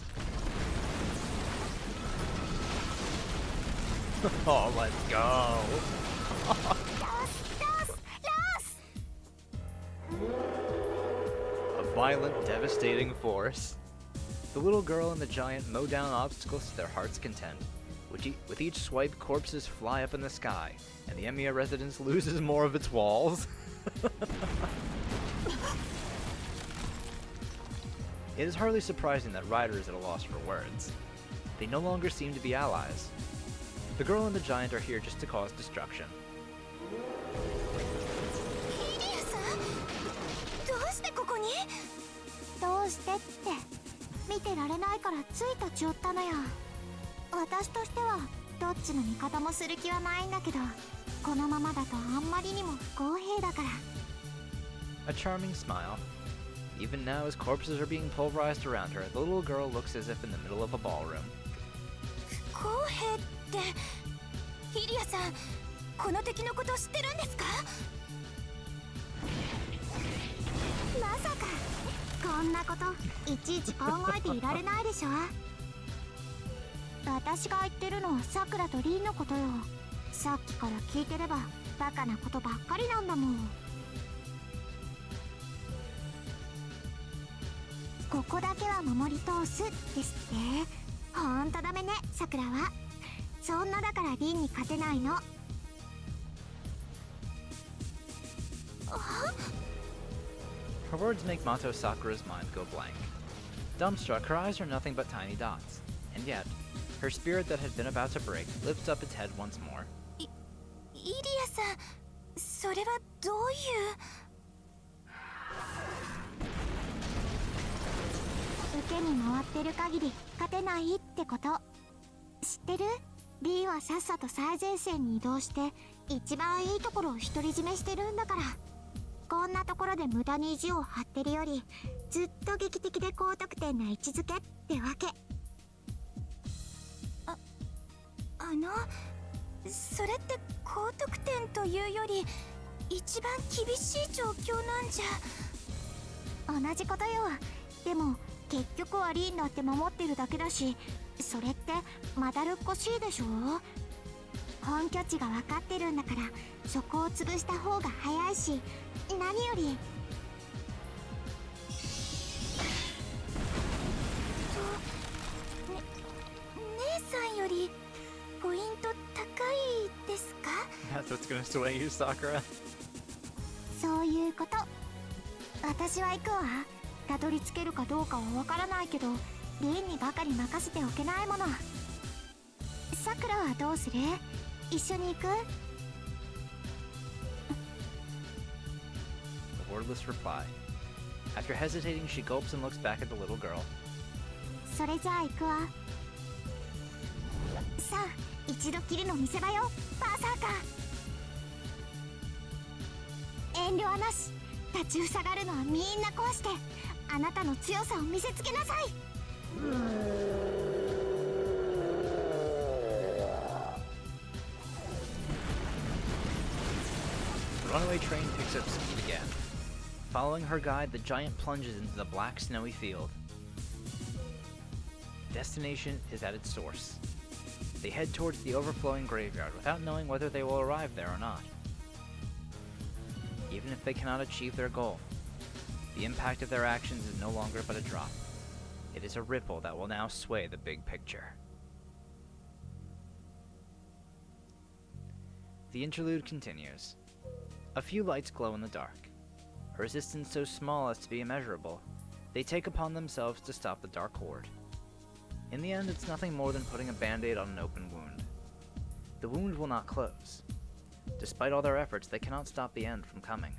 Oh, let's go! A violent, devastating force. The little girl and the giant mow down obstacles to their heart's content. With each swipe, corpses fly up in the sky, and the Emiya residence loses more of its walls. It is hardly surprising that Ryder is at a loss for words. They no longer seem to be allies. The girl and the giant are here just to cause destruction. A charming smile. Even now, as corpses are being pulverized around her, the little girl looks as if in the middle of a ballroom. Her words make Mato Sakura's mind go blank. Dumbstruck, her eyes are nothing but tiny dots, and yet, her spirit that had been about to break lifts up its head once more. That's what's gonna sway you, Sakura. そういうこと。私は行くわ。たどり着けるかどうかはわからないけど、リンにばかり任せておけないもの。さくらはどうする？一緒に行く？ wordless reply. After hesitating, she gulps and looks back at the little girl. それじゃあ行くわ。さあ、一度きりの見せ場よ、バーサーカー。遠慮はなし。立ちふさがるのはみんなこうして、あなたの強さを見せつけなさい。The runaway train picks up speed again. Following her guide, the giant plunges into the black, snowy field. Destination is at its source. They head towards the overflowing graveyard without knowing whether they will arrive there or not. Even if they cannot achieve their goal, the impact of their actions is no longer but a drop. It is a ripple that will now sway the big picture. The interlude continues. A few lights glow in the dark. A resistance so small as to be immeasurable, they take upon themselves to stop the Dark Horde. In the end, it's nothing more than putting a band-aid on an open wound. The wound will not close. Despite all their efforts, they cannot stop the end from coming.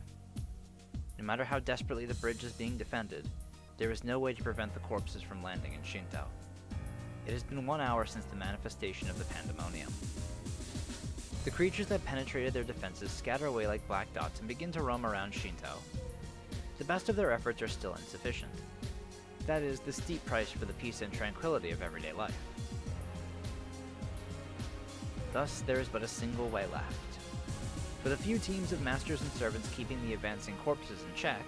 No matter how desperately the bridge is being defended, there is no way to prevent the corpses from landing in Shinto. It has been 1 hour since the manifestation of the pandemonium. The creatures that penetrated their defenses scatter away like black dots and begin to roam around Shinto. The best of their efforts are still insufficient. That is, the steep price for the peace and tranquility of everyday life. Thus, there is but a single way left. For the few teams of masters and servants keeping the advancing corpses in check,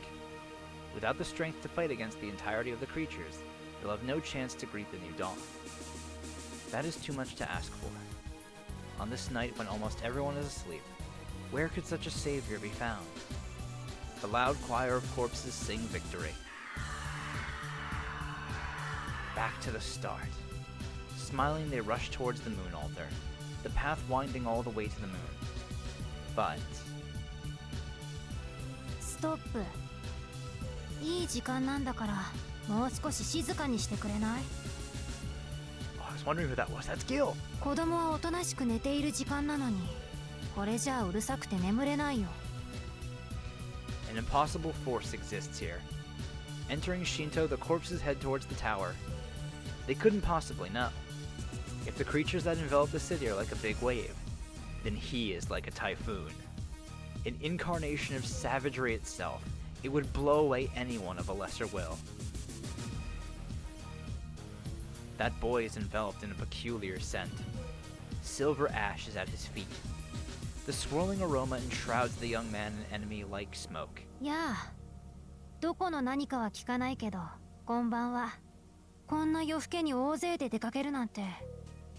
without the strength to fight against the entirety of the creatures, they'll have no chance to greet the new dawn. That is too much to ask for. On this night when almost everyone is asleep, where could such a savior be found? The loud choir of corpses sing victory. Back to the start. Smiling, they rush towards the moon altar, the path winding all the way to the moon. But... ストップ。いい時間なんだから、もう少し静かにしてくれない？ I was wondering who that was. That's Gil! 子供はおとなしく寝ている時間なのに、これじゃあうるさくて眠れないよ。An impossible force exists here. Entering Shinto, the corpses head towards the tower. They couldn't possibly know. If the creatures that envelop the city are like a big wave, then he is like a typhoon. An incarnation of savagery itself, it would blow away anyone of a lesser will. That boy is enveloped in a peculiar scent. Silver ash is at his feet. The swirling aroma enshrouds the young man in enemy-like smoke. やあ、どこの何かは聞かないけど、こんばんは。こんな夜更けに大勢で出かけるなんて、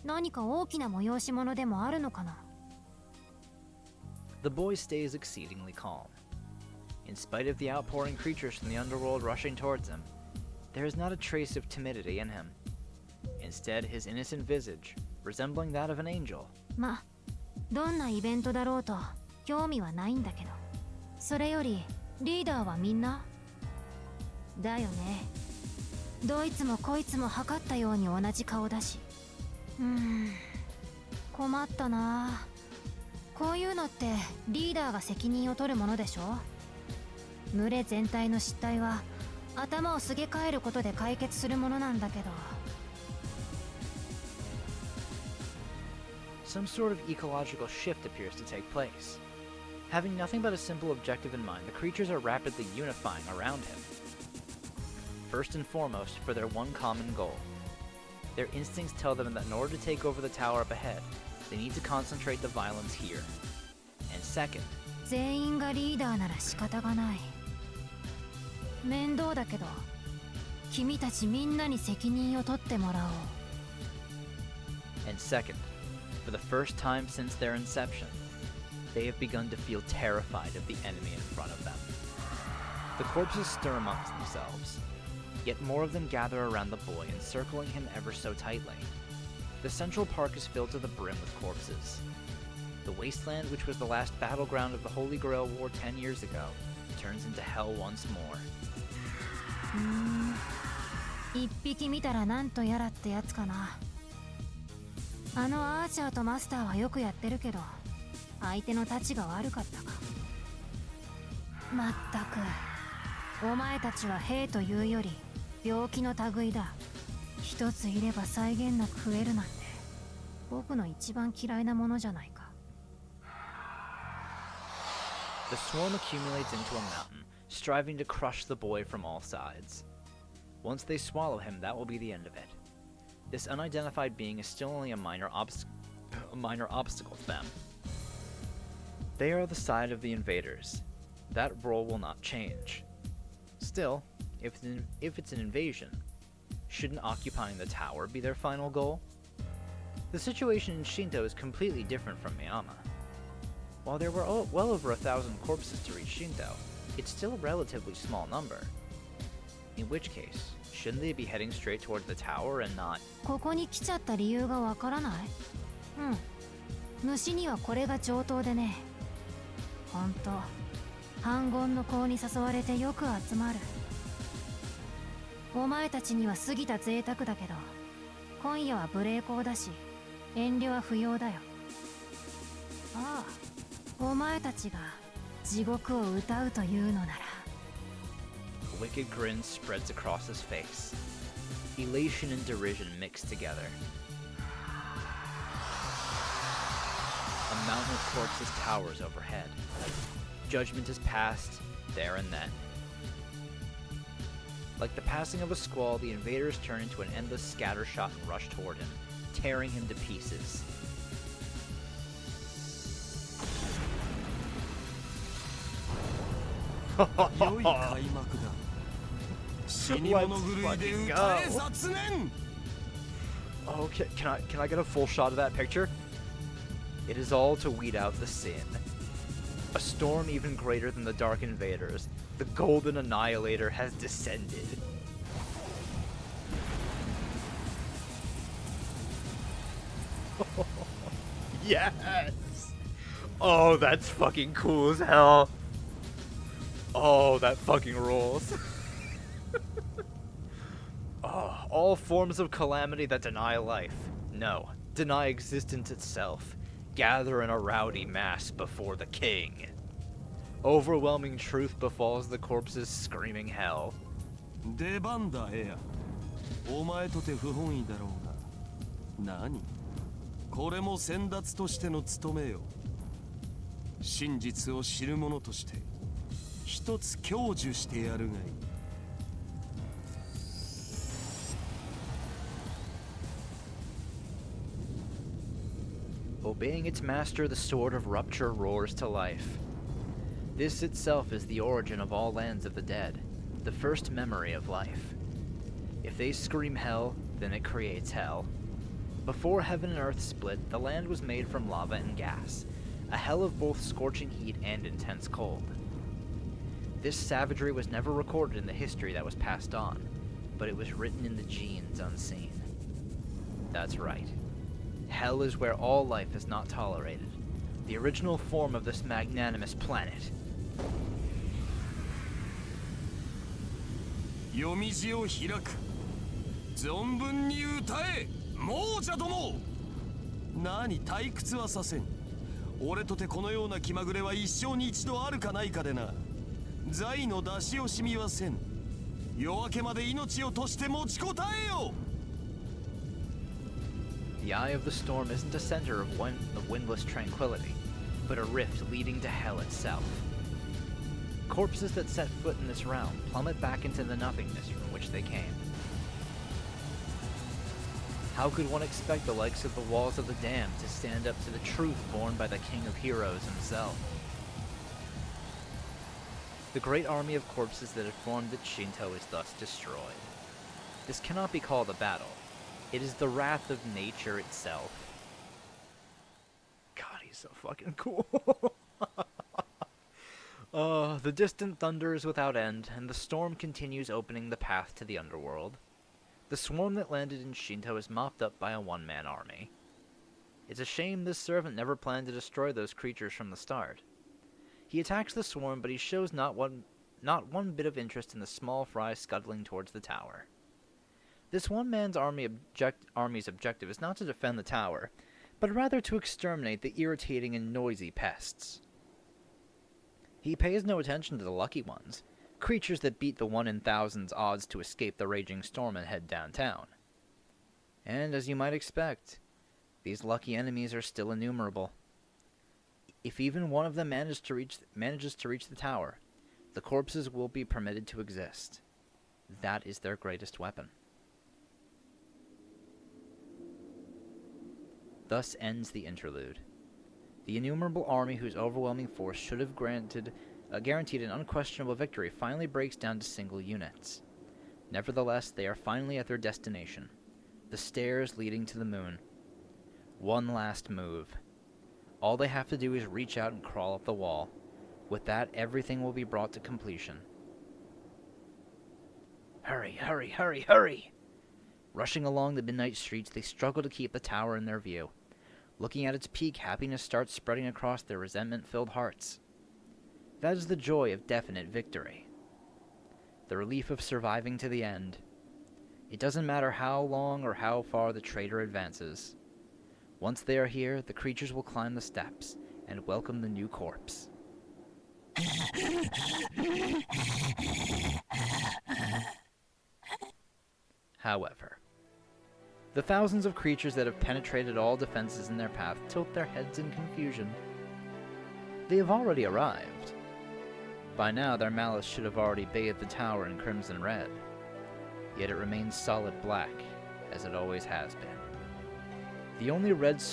何か大きな催し物でもあるのかな？ The boy stays exceedingly calm. In spite of the outpouring creatures from the underworld rushing towards him, there is not a trace of timidity in him. Instead, his innocent visage, resembling that of an angel. ま、どんなイベントだろうと興味はないんだけど、それよりリーダーはみんなだよね。どいつもこいつも測ったように同じ顔だし。困ったな。こういうのってリーダーが責任を取るものでしょ？群れ全体の失態は頭をすげ替えることで解決するものなんだけど。Some sort of ecological shift appears to take place. Having nothing but a simple objective in mind, the creatures are rapidly unifying around him. First and foremost, for their one common goal. Their instincts tell them that in order to take over the tower up ahead, they need to concentrate the violence here. And second, 全員がリーダーなら仕方がない。面倒だけど、君たちみんなに責任を取ってもらおう。and second, for the first time since their inception, they have begun to feel terrified of the enemy in front of them. The corpses stir amongst themselves, yet more of them gather around the boy, encircling him ever so tightly. The central park is filled to the brim with corpses. The wasteland, which was the last battleground of the Holy Grail War 10 years ago, turns into hell once more. 一匹見たらなんとやらってやつかな。あのアーチャーとマスターはよくやってるけど、相手のタチが悪かったか。まったくお前たちは兵というより病気の類だ。一ついれば際限なく増えるなんて僕の一番嫌いなものじゃないか。 The swarm accumulates into a mountain, striving to crush the boy from all sides. Once they swallow him, that will be the end of it. This unidentified being is still only a minor obstacle to them. They are the side of the invaders. That role will not change. Still, if it's an invasion, shouldn't occupying the tower be their final goal? The situation in Shinto is completely different from Miyama. While there were well over 1,000 corpses to reach Shinto, it's still a relatively small number. In which case, shouldn't they be heading straight towards the tower and not... ここに来ちゃった理由がわからない？虫にはこれが上等でね。ほんと、反言の子に誘われてよく集まる。お前たちには過ぎた贅沢だけど、今夜は無礼講だし、遠慮は不要だよ。ああ、お前たちが地獄を歌うというのなら。A wicked grin spreads across his face. Elation and derision mixed together. A mountain of corpses towers overhead. Judgment is passed there and then. Like the passing of a squall, the invaders turn into an endless scattershot and rush toward him, tearing him to pieces. Let's fucking go. Oh, can I get a full shot of that picture? It is all to weed out the sin. A storm even greater than the Dark Invaders, the Golden Annihilator has descended. Yes! Oh, that's fucking cool as hell. Oh, that fucking rules. Oh, all forms of calamity that deny life. No, deny existence itself. Gather in a rowdy mass before the king. Overwhelming truth befalls the corpses screaming hell. 出番だエア。お前とて不本意だろうが。何？これも先達としての務めよ。真実を知る者として一つ享受してやるがいい。Obeying its master, the Sword of Rupture roars to life. This itself is the origin of all lands of the dead, the first memory of life. If they scream hell, then it creates hell. Before heaven and earth split, the land was made from lava and gas, a hell of both scorching heat and intense cold. This savagery was never recorded in the history that was passed on, but it was written in the genes unseen. That's right. Hell is where all life is not tolerated, the original form of this magnanimous planet. 夜道を開く。存分に歌え、亡者ども。何退屈はさせん。俺とてこのような気まぐれは一生に一度あるかないかでな。財の出し惜しみはせん。夜明けまで命を賭して持ちこたえよ。 The eye of the storm isn't a center of windless tranquility, but a rift leading to hell itself. Corpses that set foot in this realm plummet back into the nothingness from which they came. How could one expect the likes of the walls of the damned to stand up to the truth borne by the King of Heroes himself? The great army of corpses that had formed at Shinto is thus destroyed. This cannot be called a battle. It is the wrath of nature itself. God, he's so fucking cool. The distant thunder is without end, and the storm continues opening the path to the underworld. The swarm that landed in Shinto is mopped up by a one-man army. It's a shame this servant never planned to destroy those creatures from the start. He attacks the swarm, but he shows not one bit of interest in the small fry scuttling towards the tower. This one-man's army's objective is not to defend the tower, but rather to exterminate the irritating and noisy pests. He pays no attention to the lucky ones, creatures that beat the 1 in thousands odds to escape the raging storm and head downtown. And as you might expect, these lucky enemies are still innumerable. If even one of them manages to reach the tower, the corpses will be permitted to exist. That is their greatest weapon. Thus ends the interlude. The innumerable army whose overwhelming force should have guaranteed an unquestionable victory finally breaks down to single units. Nevertheless, they are finally at their destination, the stairs leading to the moon. One last move. All they have to do is reach out and crawl up the wall. With that, everything will be brought to completion. Hurry, hurry, hurry, hurry! Rushing along the midnight streets, they struggle to keep the tower in their view. Looking at its peak, happiness starts spreading across their resentment-filled hearts. That is the joy of definite victory. The relief of surviving to the end. It doesn't matter how long or how far the traitor advances. Once they are here, the creatures will climb the steps and welcome the new corpse. However, the thousands of creatures that have penetrated all defenses in their path tilt their heads in confusion. They have already arrived. By now, their malice should have already bathed the tower in crimson red. Yet it remains solid black, as it always has been. The only red is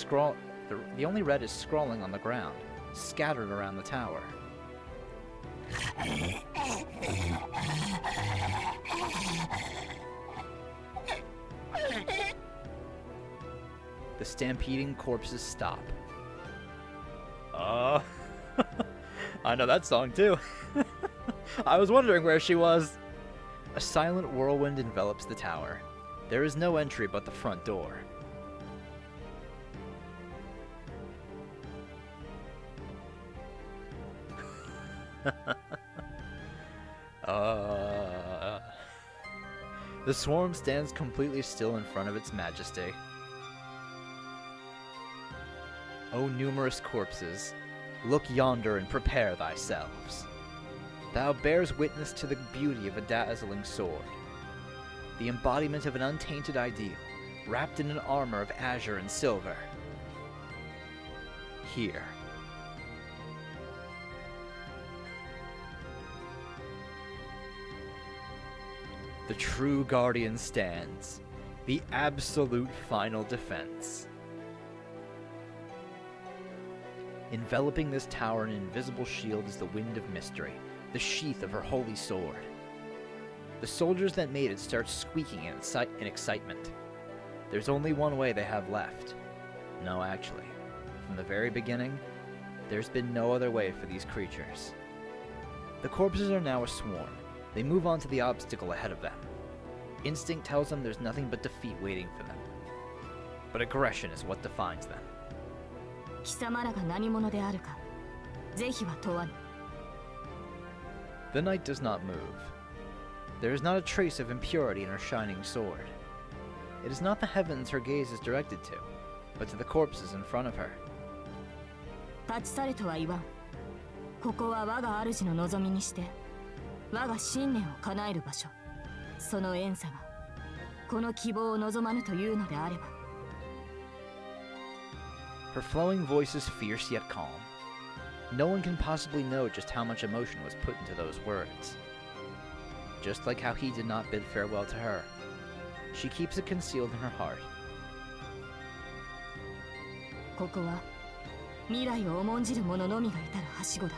scrawling on the ground, scattered around the tower. The stampeding corpses stop. I know that song too. I was wondering where she was. A silent whirlwind envelops the tower. There is no entry but the front door. The swarm stands completely still in front of its majesty. O numerous corpses, look yonder and prepare thyselves. Thou bears witness to the beauty of a dazzling sword, the embodiment of an untainted ideal, wrapped in an armor of azure and silver. Here. The true guardian stands, the absolute final defense. Enveloping this tower in an invisible shield is the wind of mystery, the sheath of her holy sword. The soldiers that made it start squeaking in excitement. There's only one way they have left. No, actually. From the very beginning, there's been no other way for these creatures. The corpses are now a swarm. They move on to the obstacle ahead of them. Instinct tells them there's nothing but defeat waiting for them. But aggression is what defines them. 貴様らが何者であるか、是非は問わぬ。 The knight does not move. There is not a trace of impurity in her shining sword. It is not the heavens her gaze is directed to, but to the corpses in front of her. 立ち去れとは言わん。ここは我が主の望みにして、我が信念を叶える場所。その怨嗟が、この希望を望まぬというのであれば。 Her flowing voice is fierce yet calm. No one can possibly know just how much emotion was put into those words. Just like how he did not bid farewell to her, she keeps it concealed in her heart. ここは未来を重んじる者のみが至るはしごだ。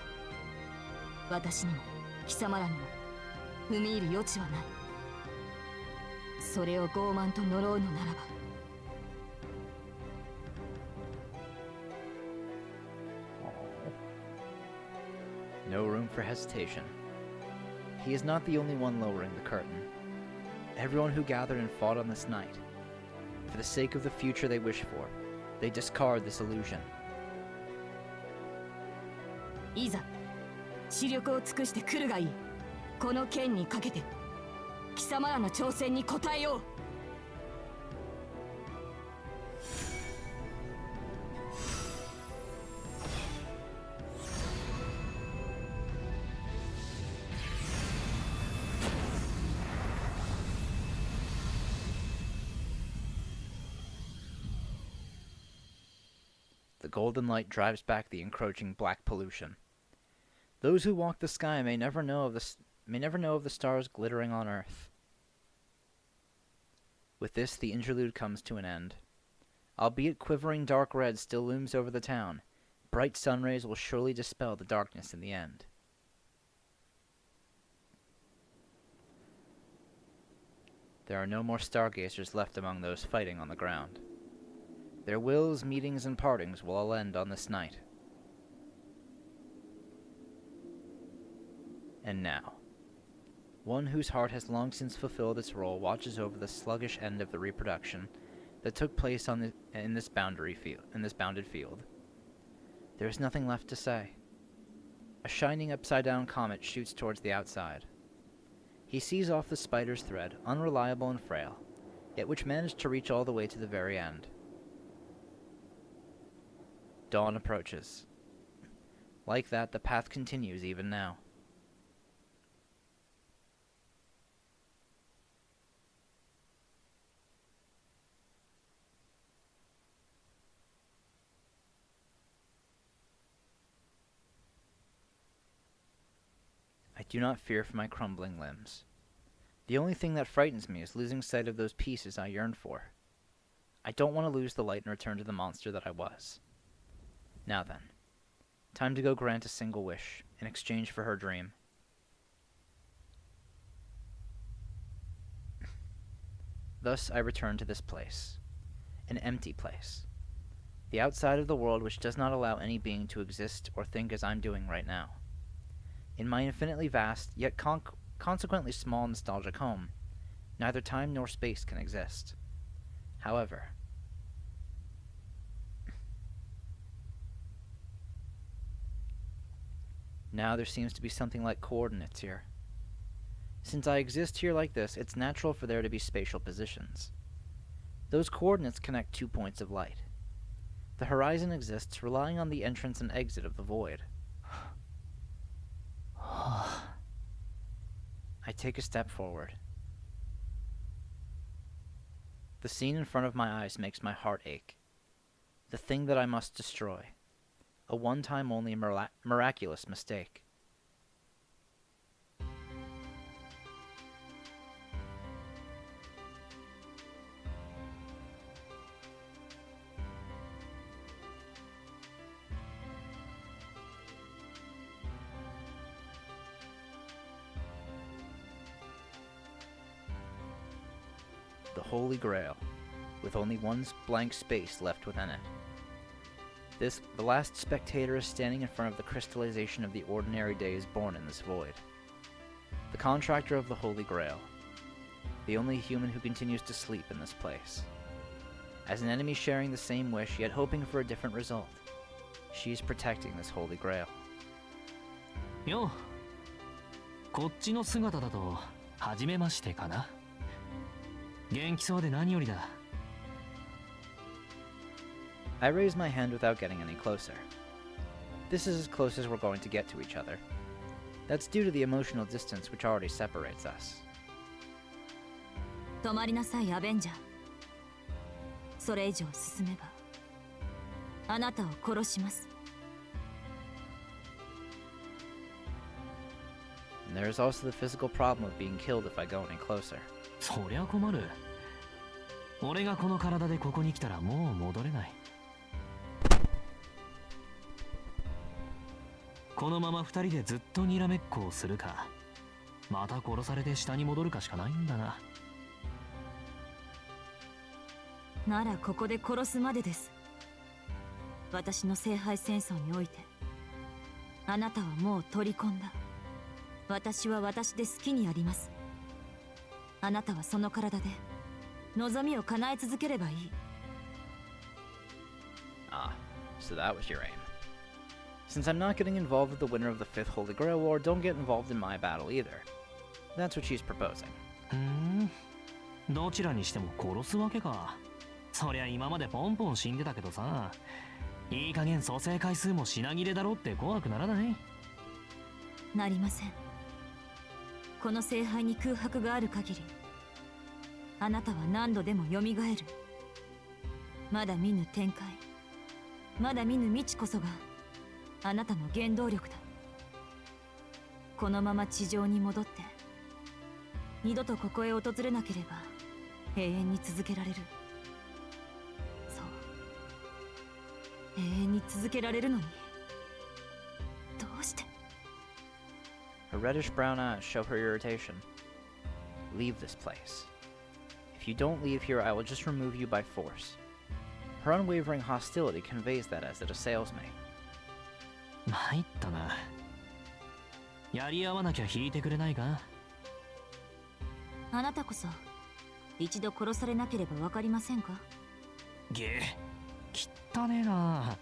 私にも貴様らにも踏み入る余地はない。それを傲慢と呪うのならば。 No room for hesitation. He is not the only one lowering the curtain. Everyone who gathered and fought on this night, for the sake of the future they wish for, they discard this illusion. いざ、視力を尽くして来るがいい。この剣にかけて、貴様らの挑戦に応えよう。 The golden light drives back the encroaching black pollution. Those who walk the sky may never know of the stars glittering on Earth. With this, the interlude comes to an end. Albeit quivering dark red still looms over the town, bright sun rays will surely dispel the darkness in the end. There are no more stargazers left among those fighting on the ground. Their wills, meetings, and partings will all end on this night. And now, one whose heart has long since fulfilled its role watches over the sluggish end of the reproduction that took place in this bounded field. There is nothing left to say. A shining upside-down comet shoots towards the outside. He sees off the spider's thread, unreliable and frail, yet which managed to reach all the way to the very end. Dawn approaches. Like that, the path continues even now. I do not fear for my crumbling limbs. The only thing that frightens me is losing sight of those pieces I yearned for. I don't want to lose the light and return to the monster that I was. Now then, time to go grant a single wish, in exchange for her dream. Thus I return to this place. An empty place. The outside of the world which does not allow any being to exist or think as I'm doing right now. In my infinitely vast, yet consequently small nostalgic home, neither time nor space can exist. However, now there seems to be something like coordinates here. Since I exist here like this, it's natural for there to be spatial positions. Those coordinates connect 2 points of light. The horizon exists relying on the entrance and exit of the void. I take a step forward. The scene in front of my eyes makes my heart ache. The thing that I must destroy. A one-time only miraculous mistake. The Holy Grail, with only one blank space left within it. The last spectator is standing in front of the crystallization of the ordinary days born in this void. The contractor of the Holy Grail, the only human who continues to sleep in this place. As an enemy sharing the same wish, yet hoping for a different result, she is protecting this Holy Grail. Yo, こっちの姿だと初めましてかな。元気そうで何よりだ。I raise my hand without getting any closer. This is as close as we're going to get to each other. That's due to the emotional distance which already separates us. 止まりなさい、アベンジャー。それ以上進めば、あなたを殺します。And there is also the physical problem of being killed if I go any closer. そりゃ困る。俺がこの体でここに来たらもう戻れない。このまま二人でずっとにらめっこをするか、また殺されて下に戻るかしかないんだな。ならここで殺すまでです。私の聖杯戦争において、あなたはもう取り込んだ。私は私で好きにやります。あなたはその体で望みを叶え続ければいい。Ah, so that was your aim. Since I'm not getting involved with the winner of the 5th Holy Grail War, don't get involved in my battle either. That's what she's proposing. どちらにしても殺すわけか。そりゃ今までポンポン死んでたけどさ、いい加減蘇生回数も品切れだろって怖くならない？なりません。この聖杯に空白がある限り、あなたは何度でも蘇る。まだ見ぬ展開、まだ見ぬ未知こそがあなたの原動力だ。このまま地上に戻って二度とここへ訪れなければ永遠に続けられる。そう、永遠に続けられるのにどうして。 Her reddish brown eyes show her irritation. Leave this place. If you don't leave here, I will just remove you by force. Her unwavering hostility conveys that as it assails me. 参ったな。やり合わなきゃ引いてくれないか。あなたこそ一度殺されなければわかりませんか。げえ、汚ねえな。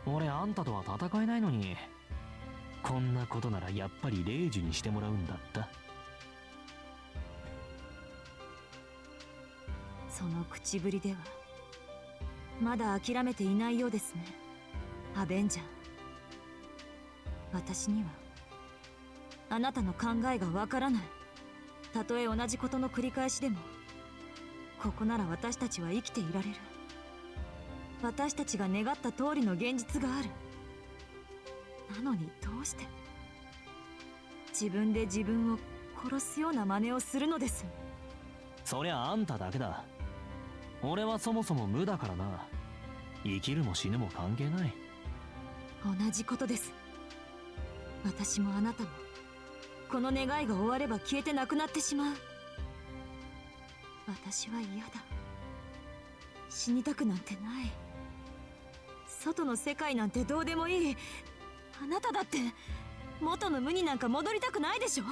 俺あんたとは戦えないのに。こんなことならやっぱりレイジュにしてもらうんだった。その口ぶりではまだ諦めていないようですね、アベンジャー。私にはあなたの考えがわからない。たとえ同じことの繰り返しでも、ここなら私たちは生きていられる。私たちが願った通りの現実がある。なのにどうして自分で自分を殺すような真似をするのです。そりゃあんただけだ。俺はそもそも無だからな。生きるも死ぬも関係ない。同じことです。私もあなたもこの願いが終われば消えてなくなってしまう。私は嫌だ。死にたくなんてない。外の世界なんてどうでもいい。あなただって元の無になんか戻りたくないでしょ。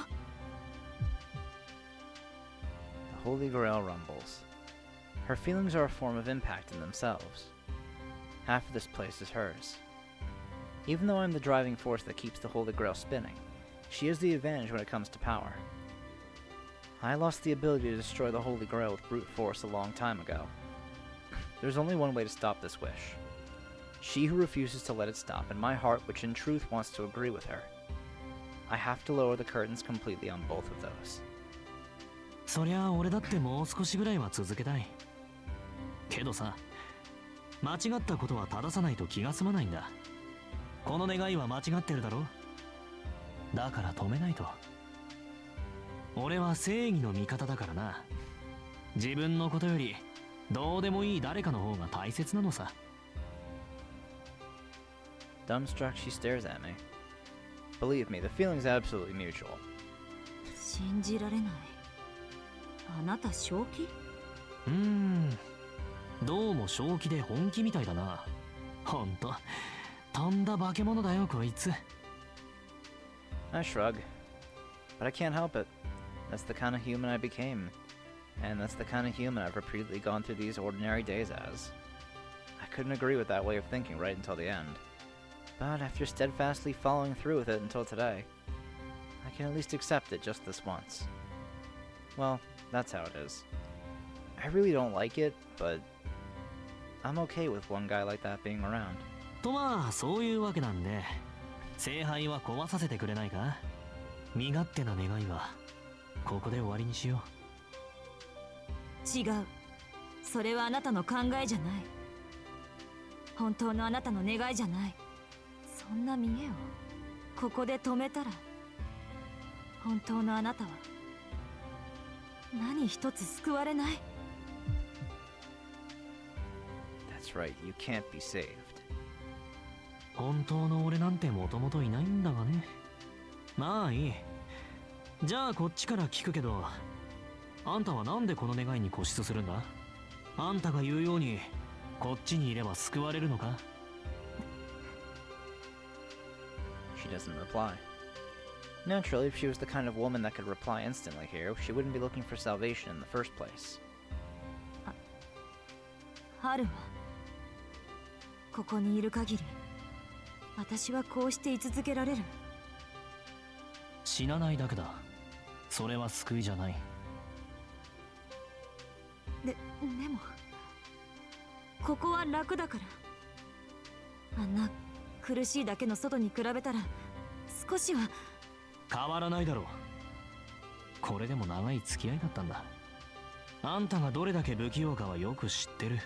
The Holy Grail rumbles. Her feelings are a form of impact in themselves. Half of this place is hers. Even though I'm the driving force that keeps the Holy Grail spinning, she has the advantage when it comes to power. I lost the ability to destroy the Holy Grail with brute force a long time ago. There's only one way to stop this wish. She who refuses to let it stop, and my heart which in truth wants to agree with her. I have to lower the curtains completely on both of those. そりゃあ俺だってもう少しぐらいは続けたい。けどさ、間違ったことは正さないと気が済まないんだ。この願いは間違ってるだろ。だから止めないと。俺は正義の味方だからな。自分のことよりどうでもいい誰かの方が大切なのさ。Dumbstruck, she stares at me. Believe me, the feeling's absolutely mutual. 信じられない。あなた正気？どうも正気で本気みたいだな。ほんと、とんだ化け物だよこいつ。I shrug. But I can't help it. That's the kind of human I became. And that's the kind of human I've repeatedly gone through these ordinary days as. I couldn't agree with that way of thinking right until the end. But after steadfastly following through with it until today, I can at least accept it just this once. Well, that's how it is. I really don't like it, but I'm okay with one guy like that being around. とまあそういうわけなんで、聖杯は壊させてくれないか。身勝手な願いはここで終わりにしよ違う。それはあなたの考えじゃない。本当のあなたの願いじゃない。そんな見栄をここで止めたら、本当のあなたは何一つ救われない。 That's right, you can't be saved. う。本当の俺なんてもともといないんだがね。まあいい。じゃあこっちから聞くけど、あんたはなんでこの願いに固執するんだ。あんたが言うようにこっちにいれば救われるのか。 She doesn't reply. Naturally, if she was the kind of woman that could reply instantly here, she wouldn't be looking for salvation in the first place. 春はここにいる限り、私はこうして居続けられる。死なないだけだ。それは救いじゃない。でもここは楽だから。あんな苦しいだけの外に比べたら少しは。変わらないだろう。これでも長い付き合いだったんだ。あんたがどれだけ不器用かはよく知ってる。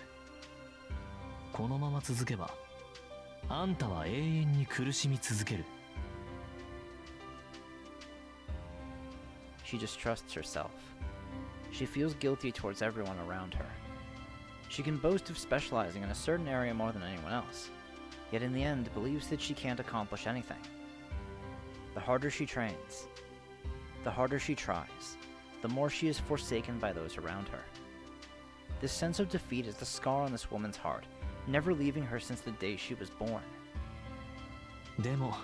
このまま続けばあんたは永遠に苦しみ続ける。 She distrusts herself. She feels guilty towards everyone around her. She can boast of specializing in a certain area more than anyone else, yet in the end believes that she can't accomplish anything. The harder she trains, the harder she tries, the more she is forsaken by those around her. This sense of defeat is the scar on this woman's heart, never leaving her since the day she was born. でも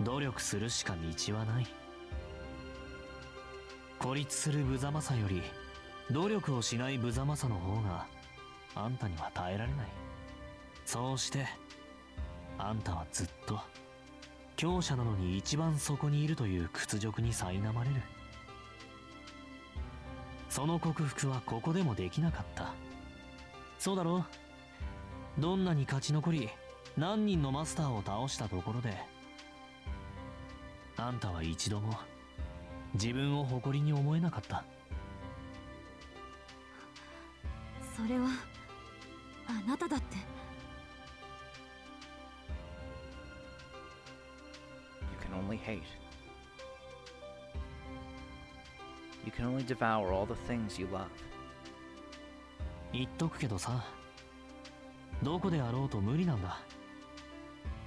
努力するしか道はない。孤立する無様さより努力をしない無様さの方があんたには耐えられない。そうしてあんたはずっと強者なのに一番底にいるという屈辱に苛まれる。その克服はここでもできなかった。そうだろう。どんなに勝ち残り何人のマスターを倒したところであんたは一度も自分を誇りに思えなかった。それはあなただって。 You can only hate. You can only devour all the things you love. 言っとくけどさ、どこであろうと無理なんだ。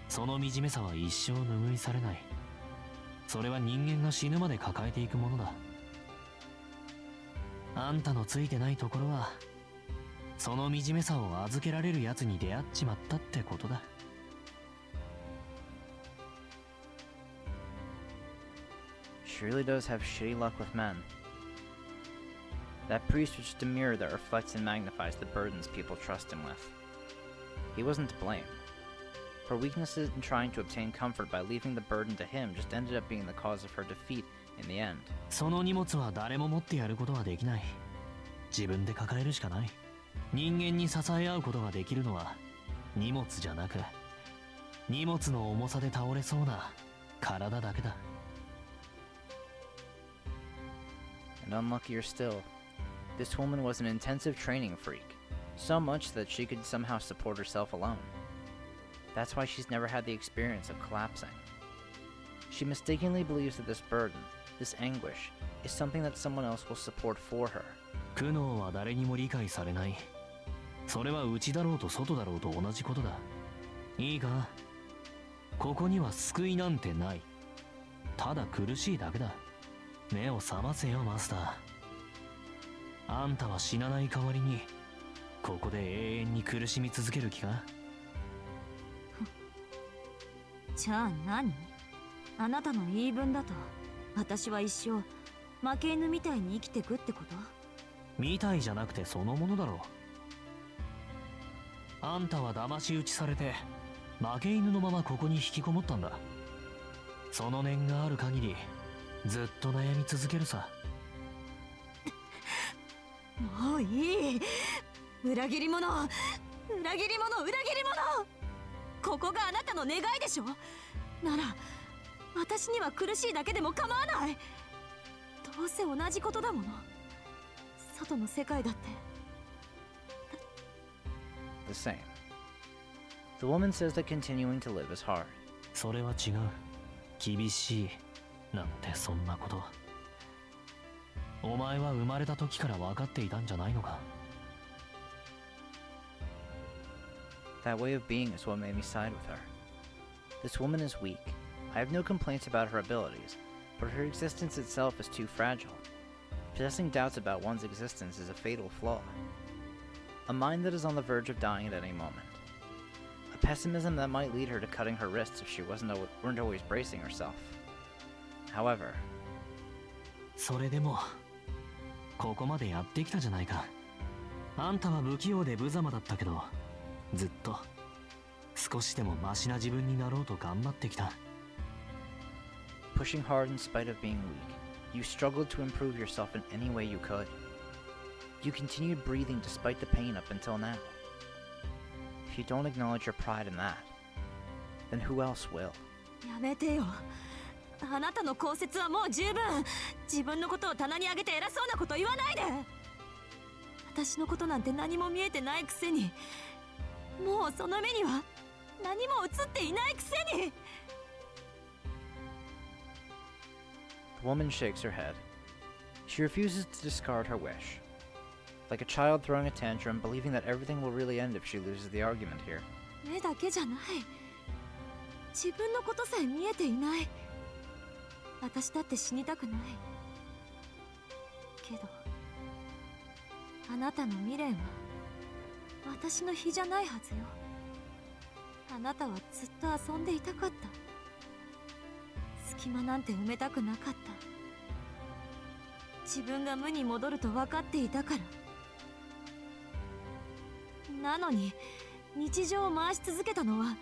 その惨めさは一生拭いされない。それは人間が死ぬまで抱えていくものだ。あんたのついてないところはその惨めさを預けられるやつに出会っちまったってことだ。 She really does have shitty luck with men. That priest was just a mirror that reflects and magnifies the burdens people trust him with. He wasn't to blame. Her weaknesses in trying to obtain comfort by leaving the burden to him just ended up being the cause of her defeat in the end. その荷物は誰も持ってやることはできない。自分で抱えるしかない。人間に支え合うことができるのは荷物じゃなく、荷物の重さで倒れそうな体だけだ。 And unluckier still, this woman was an intensive training freak, so much that she could somehow support herself alone. That's why she's never had the experience of collapsing. She mistakenly believes that this burden, this anguish, is something that someone else will support for her. 苦悩は誰にも理解されない。それは内だろうと外だろうと同じことだ。いいか、ここには救いなんてない。ただ苦しいだけだ。目を覚ませよマスター。あんたは死なない代わりにここで永遠に苦しみ続ける気か。じゃあ何？あなたの言い分だと私は一生負け犬みたいに生きてくってこと？みたいじゃなくてそのものだろう。あんたは騙し討ちされて負け犬のままここに引きこもったんだ。その念がある限りずっと悩み続けるさ。もういい。裏切り者、裏切り者、裏切り者。ここがあなたの願いでしょ。なら私には苦しいだけでも構わない。どうせ同じことだもの。外の世界だって。 The same. The woman says that continuing to live is hard. それは違う。厳しいなんてそんなこと。お前は生まれた時から分かっていたんじゃないのか。 That way of being is what made me side with her. This woman is weak. I have no complaints about her abilities, but her existence itself is too fragile. Possessing doubts about one's existence is a fatal flaw. A mind that is on the verge of dying at any moment. A pessimism that might lead her to cutting her wrists if she weren't always bracing herself. However, それでもここまでやってきたじゃないか。あんたは不器用で無様だったけど、ずっと少しでもマシな自分になろうと頑張ってきた。 pushing hard in spite of being weak, you struggled to improve yourself in any way you could. You continued breathing despite the pain up until now. If you don't acknowledge your pride in that, then who else will? やめてよ。あなたの功績はもう十分。自分のことを棚に上げて偉そうなこと言わないで。私のことなんて何も見えてないくせに、もうその目には何も映っていないくせに。 The woman shakes her head. She refuses to discard her wish. Like a child throwing a tantrum, believing that everything will really end if she loses the argument here. 目だけじゃない。自分のことさえ見えていない。私だって死にたくない。けどあなたの未練は私の非じゃないはずよ。あなたはずっと遊んでいたかった。隙間なんて埋めたくなかった。自分が無に戻ると分かっていたから。なのに日常を回し続けたのは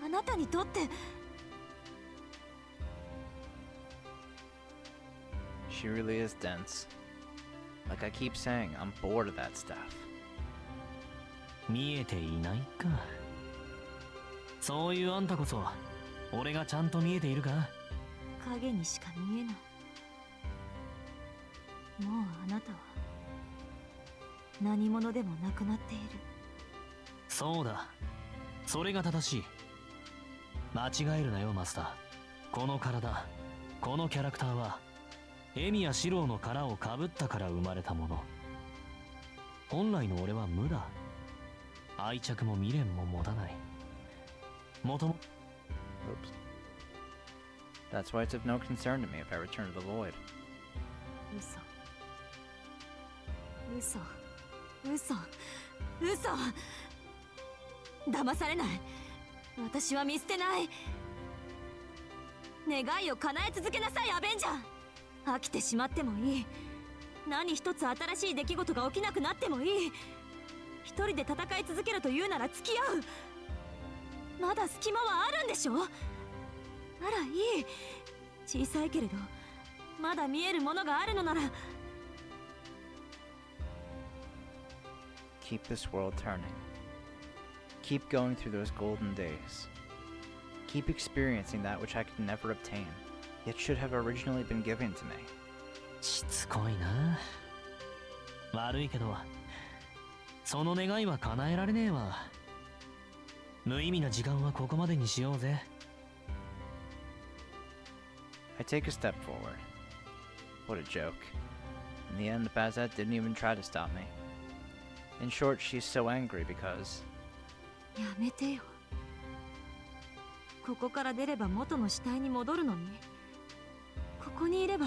あなたにとって。 She really is dense. Like I keep saying, I'm bored of that stuff. 見えていないか。そういうあんたこそ俺がちゃんと見えているか。影にしか見えない。もうあなたは何者でもなくなっている。そうだ、それが正しい。間違えるなよマスター。この体、このキャラクターはエミやシローの殻をかぶったから生まれたもの。本来の俺は無だ。愛着も未練も持たない。もとも Oops. That's why it's of no concern to me if I return to the void. 嘘嘘嘘嘘。騙されない。私は見捨てない。願いを叶え続けなさいアベンジャー。飽きてしまってもいい。何一つ新しい出来事が起きなくなってもいい。一人で戦い続けるというなら付き合う。まだ隙間はあるんでしょ。ならいい。小さいけれどまだ見えるものがあるのなら。 Keep this world turning. Keep going through those golden days. Keep experiencing that which I could never obtain, yet should have originally been given to me. しつこいな。悪いけどその願いは叶えられねえわ。無意味な時間はここまでにしようぜ。I take a step forward. What a joke. In the end, Bazette didn't even try to stop me. In short, she's so angry because... やめてよ。ここから出れば元の死体に戻るのに。ここにいれば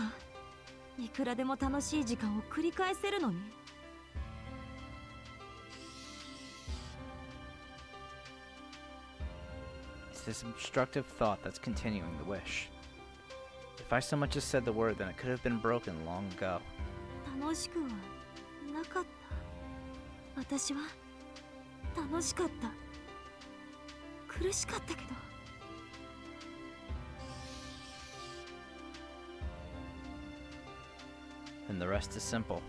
いくらでも楽しい時間を繰り返せるのに。 It's this obstructive thought that's continuing the wish. If I so much as said the word, then it could have been broken long ago. 楽しくはなかった。私は楽しかった。苦しかったけど。 And the rest is simple.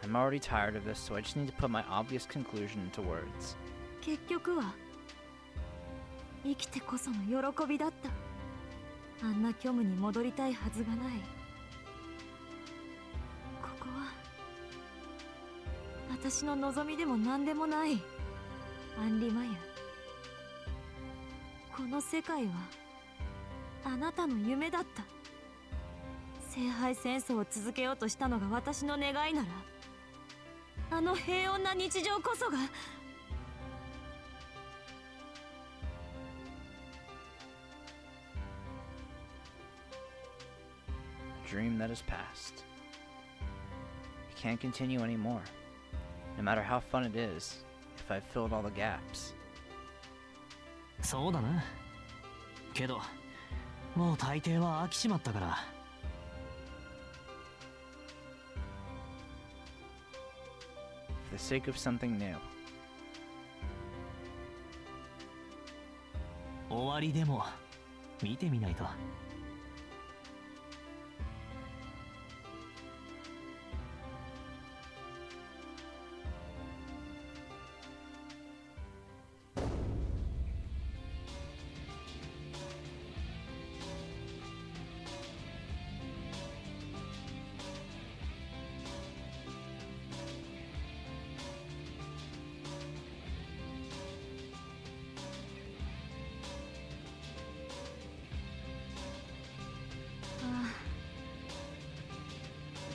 I'm already tired of this, so I just need to put my obvious conclusion into words. 結局は生きてこその喜びだった。あんな虚無に戻りたいはずがない。ここは私の望みでも何でもない。アンリマユ、この世界はあなたの夢だった。聖杯戦争を続けようとしたのが私の願いなら、あの平穏な日常こそが。 A dream that is past. It can't continue anymore. No matter how fun it is, if I've filled all the gaps. そうだな。けどもう大抵は飽きちまったから。 For the sake of something new. 終わりでも見てみないと。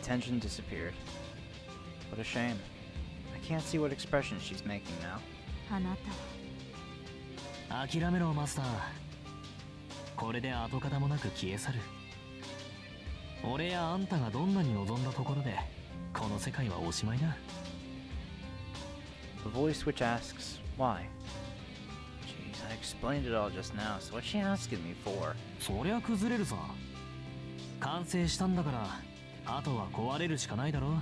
tension disappeared. What a shame. I can't see what expression she's making now. あなたは諦めろマスター。これで跡形もなく消え去る。俺やあんたがどんなに望んだところでこの世界はおしまいだ。 The voice which asks, why? Jeez, I explained it all just now, so what's she asking me for? そりゃ崩れるさ。完成したんだからあとは壊れるしかないだろ。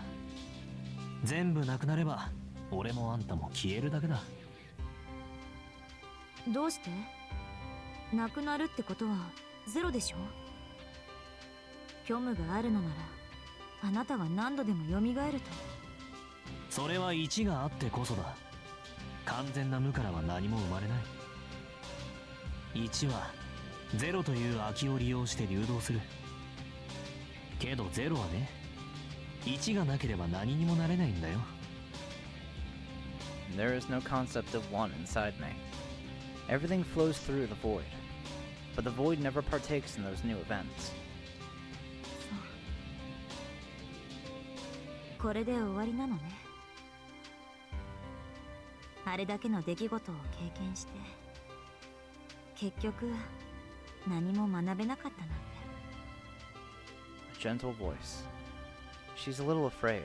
全部なくなれば俺もあんたも消えるだけだ。どうして？なくなるってことはゼロでしょ？虚無があるのならあなたは何度でも蘇ると。それは1があってこそだ。完全な無からは何も生まれない。1は0という空きを利用して流動する。けど0はね、1がなければ何にもなれないんだよ。 There is no concept of one inside me. Everything flows through the void, but the void never partakes in those new events. これで終わりなのね。あれだけの出来事を経験して結局何も学べなかったなんて。 A gentle voice. She's a little afraid,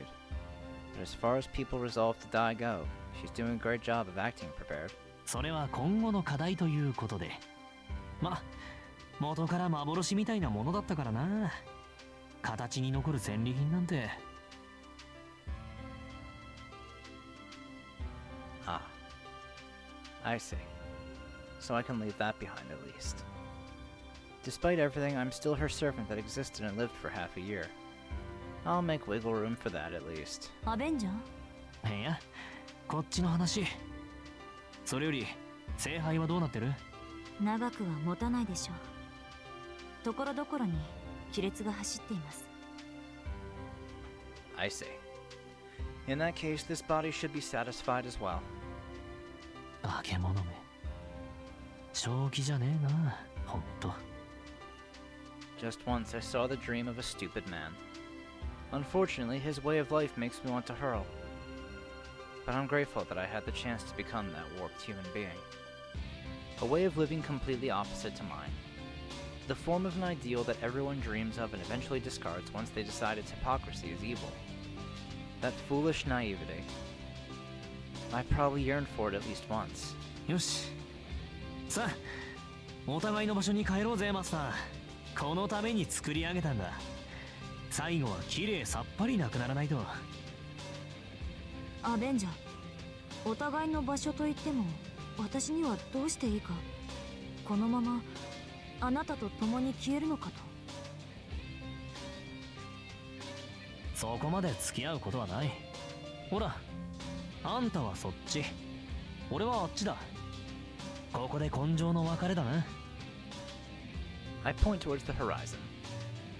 but as far as people resolve to die go, she's doing a great job of acting prepared. それは今後の課題ということで、ま、元から幻みたいなものだったからな。形に残る戦利品なんて。Ah, I see. So I can leave that behind at least. Despite everything, I'm still her servant that existed and lived for half a year. I'll make wiggle room for that at least. アベンジャー？いや、こっちの話。それより聖杯はどうなってる？長くは持たないでしょう。ところどころに亀裂が走っています。 I see. In that case, this body should be satisfied as well. 化け物め。正気じゃねえな、ほんと。 Just once I saw the dream of a stupid man. Unfortunately, his way of life makes me want to hurl. But I'm grateful that I had the chance to become that warped human being. A way of living completely opposite to mine. The form of an ideal that everyone dreams of and eventually discards once they decide its hypocrisy is evil. That foolish naivety. I probably yearned for it at least once. よし。さあ、お互いの場所に帰ろうぜ、マスター。このために作り上げたんだ。最後は綺麗さっぱりなくならないと。アベンジャー、お互いの場所といっても私にはどうしていいか。このままあなたと共に消えるのかと。そこまで付き合うことはない。ほら、あんたはそっち、俺はあっちだ。ここで根性の別れだな。 I point towards the horizon.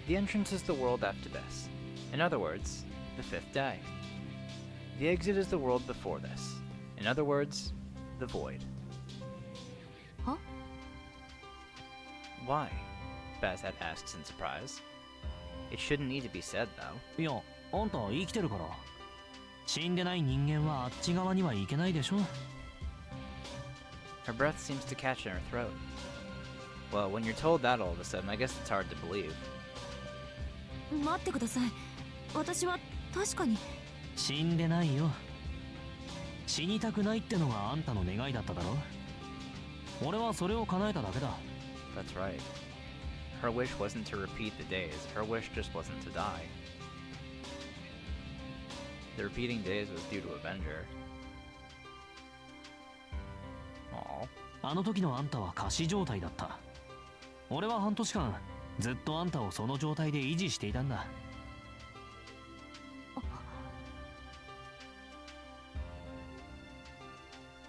The entrance is the world after this. In other words, the fifth day. The exit is the world before this. In other words, the void. Huh? Why? Bazette asks in surprise. It shouldn't need to be said, though. いや、あんた生きてるから。死んでない人間はあっち側には行けないでしょ。 Her breath seems to catch in her throat. Well, when you're told that all of a sudden, I guess it's hard to believe. 待ってください。私は確かに。死んでないよ。死にたくないってのがあんたの願いだっただろ。俺はそれを叶えただけだ。 That's right. Her wish wasn't to repeat the days, her wish just wasn't to die. The repeating days was due to avenge her. Aww. あの時のあんたは仮死状態だった。俺は半年間ずっとあんたをその状態で維持していたんだ。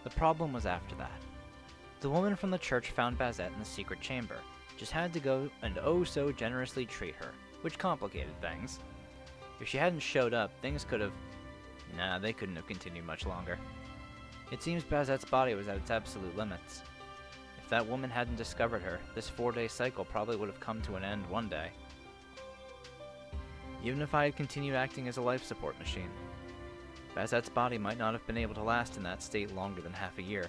The problem was after that. The woman from the church found Bazette in the secret chamber, just had to go and oh so generously treat her, which complicated things. If she hadn't showed up, things could have... Nah, they couldn't have continued much longer. It seems Bazette's body was at its absolute limits. If that woman hadn't discovered her, this 4-day cycle probably would have come to an end one day. even if I had continued acting as a life support machine. Bazet's body might not have been able to last in that state longer than half a year.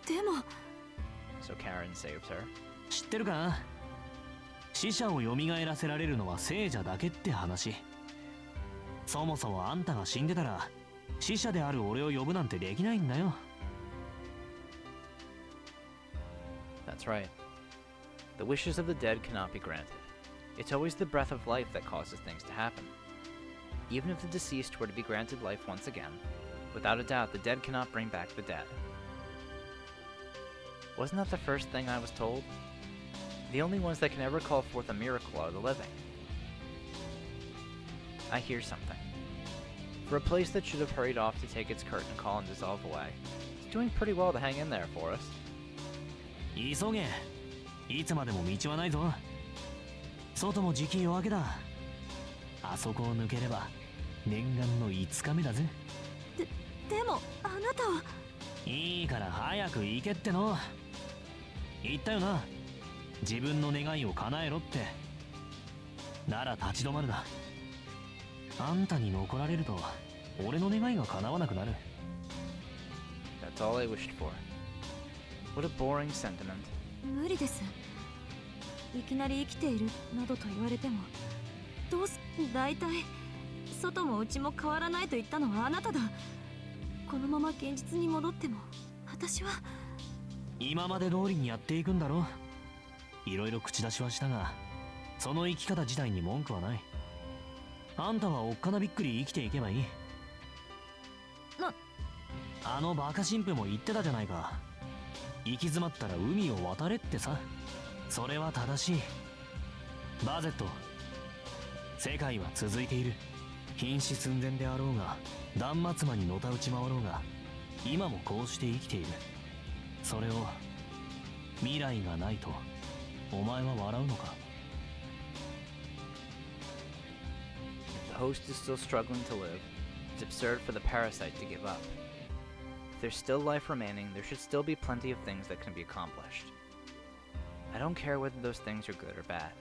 でも So Karen saved her. 知ってるか？死者を蘇らせられるのは聖者だけって話。そもそもあんたが死んでたら死者である俺を呼ぶなんてできないんだよ。That's right. The wishes of the dead cannot be granted. It's always the breath of life that causes things to happen. Even if the deceased were to be granted life once again, without a doubt the dead cannot bring back the dead. Wasn't that the first thing I was told? The only ones that can ever call forth a miracle are the living. I hear something. For a place that should have hurried off to take its curtain call and dissolve away, it's doing pretty well to hang in there for us. 急げ。いつまでも道はないぞ。外も時期夜明けだ。あそこを抜ければ念願の5日目だぜ。でもあなたは。いいから早く行けっての。言ったよな。自分の願いを叶えろって。なら立ち止まるな。あんたに残られると俺の願いが叶わなくなる。That's all I wished for. What a boring sentiment. 無理です。いきなり生きているなどと言われてもどうす。大体外も内も変わらないと言ったのはあなただ。このまま現実に戻っても私は。今まで通りにやっていくんだろ。いろいろ口出しはしたがその生き方自体に文句はない。あんたはおっかなびっくり生きていけばいい。あのバカ神父も言ってたじゃないか。行き詰まったら海を渡れってさ。それは正しい。バゼット、世界は続いている。瀕死寸前であろうが断末魔にのたうち回ろうが今もこうして生きている。それを未来がないとお前は笑うのか。 If the host is still struggling to live, it's absurd for the parasite to give up. If there's still life remaining, there should still be plenty of things that can be accomplished. I don't care whether those things are good or bad.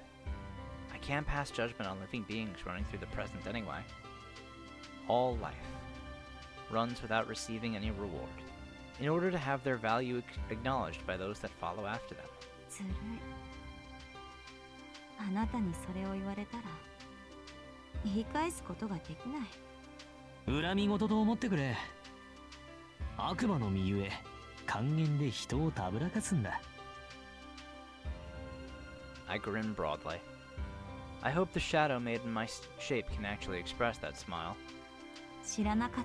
I can't pass judgment on living beings running through the present anyway. All life runs without receiving any reward, in order to have their value acknowledged by those that follow after them. ずるい。あなたにそれを言われたら言い返すことができない。恨み事と思ってくれ。悪魔の身ゆえ還元で人をたぶらかすんだ。I grin broadly. I hope the shadow made in my shape can actually express that smile. 知らなかっ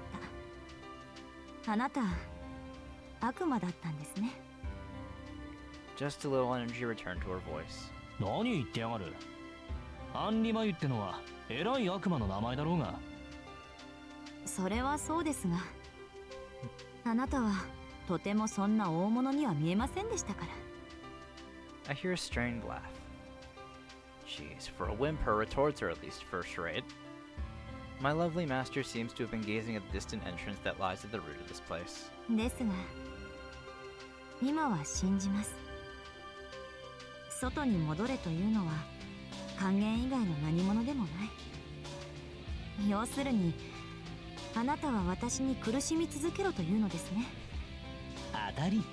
た。あなた悪魔だったんですね。 Just a little energy returned to her voice. 何言ってやがる。アンリマユってのは偉い悪魔の名前だろうが。それはそうですが、あなたはとてもそんな大物には見えませんでしたから。 I hear a strained laugh. Jeez, for a wimp, her retorts are at least first rate. My lovely master seems to have been gazing at the distant entrance that lies at the root of this place. ですが、今は信じます。外に戻れというのは還元以外の何者でもない。要するに、あなたは私に苦しみ続けろというのですね。当たり。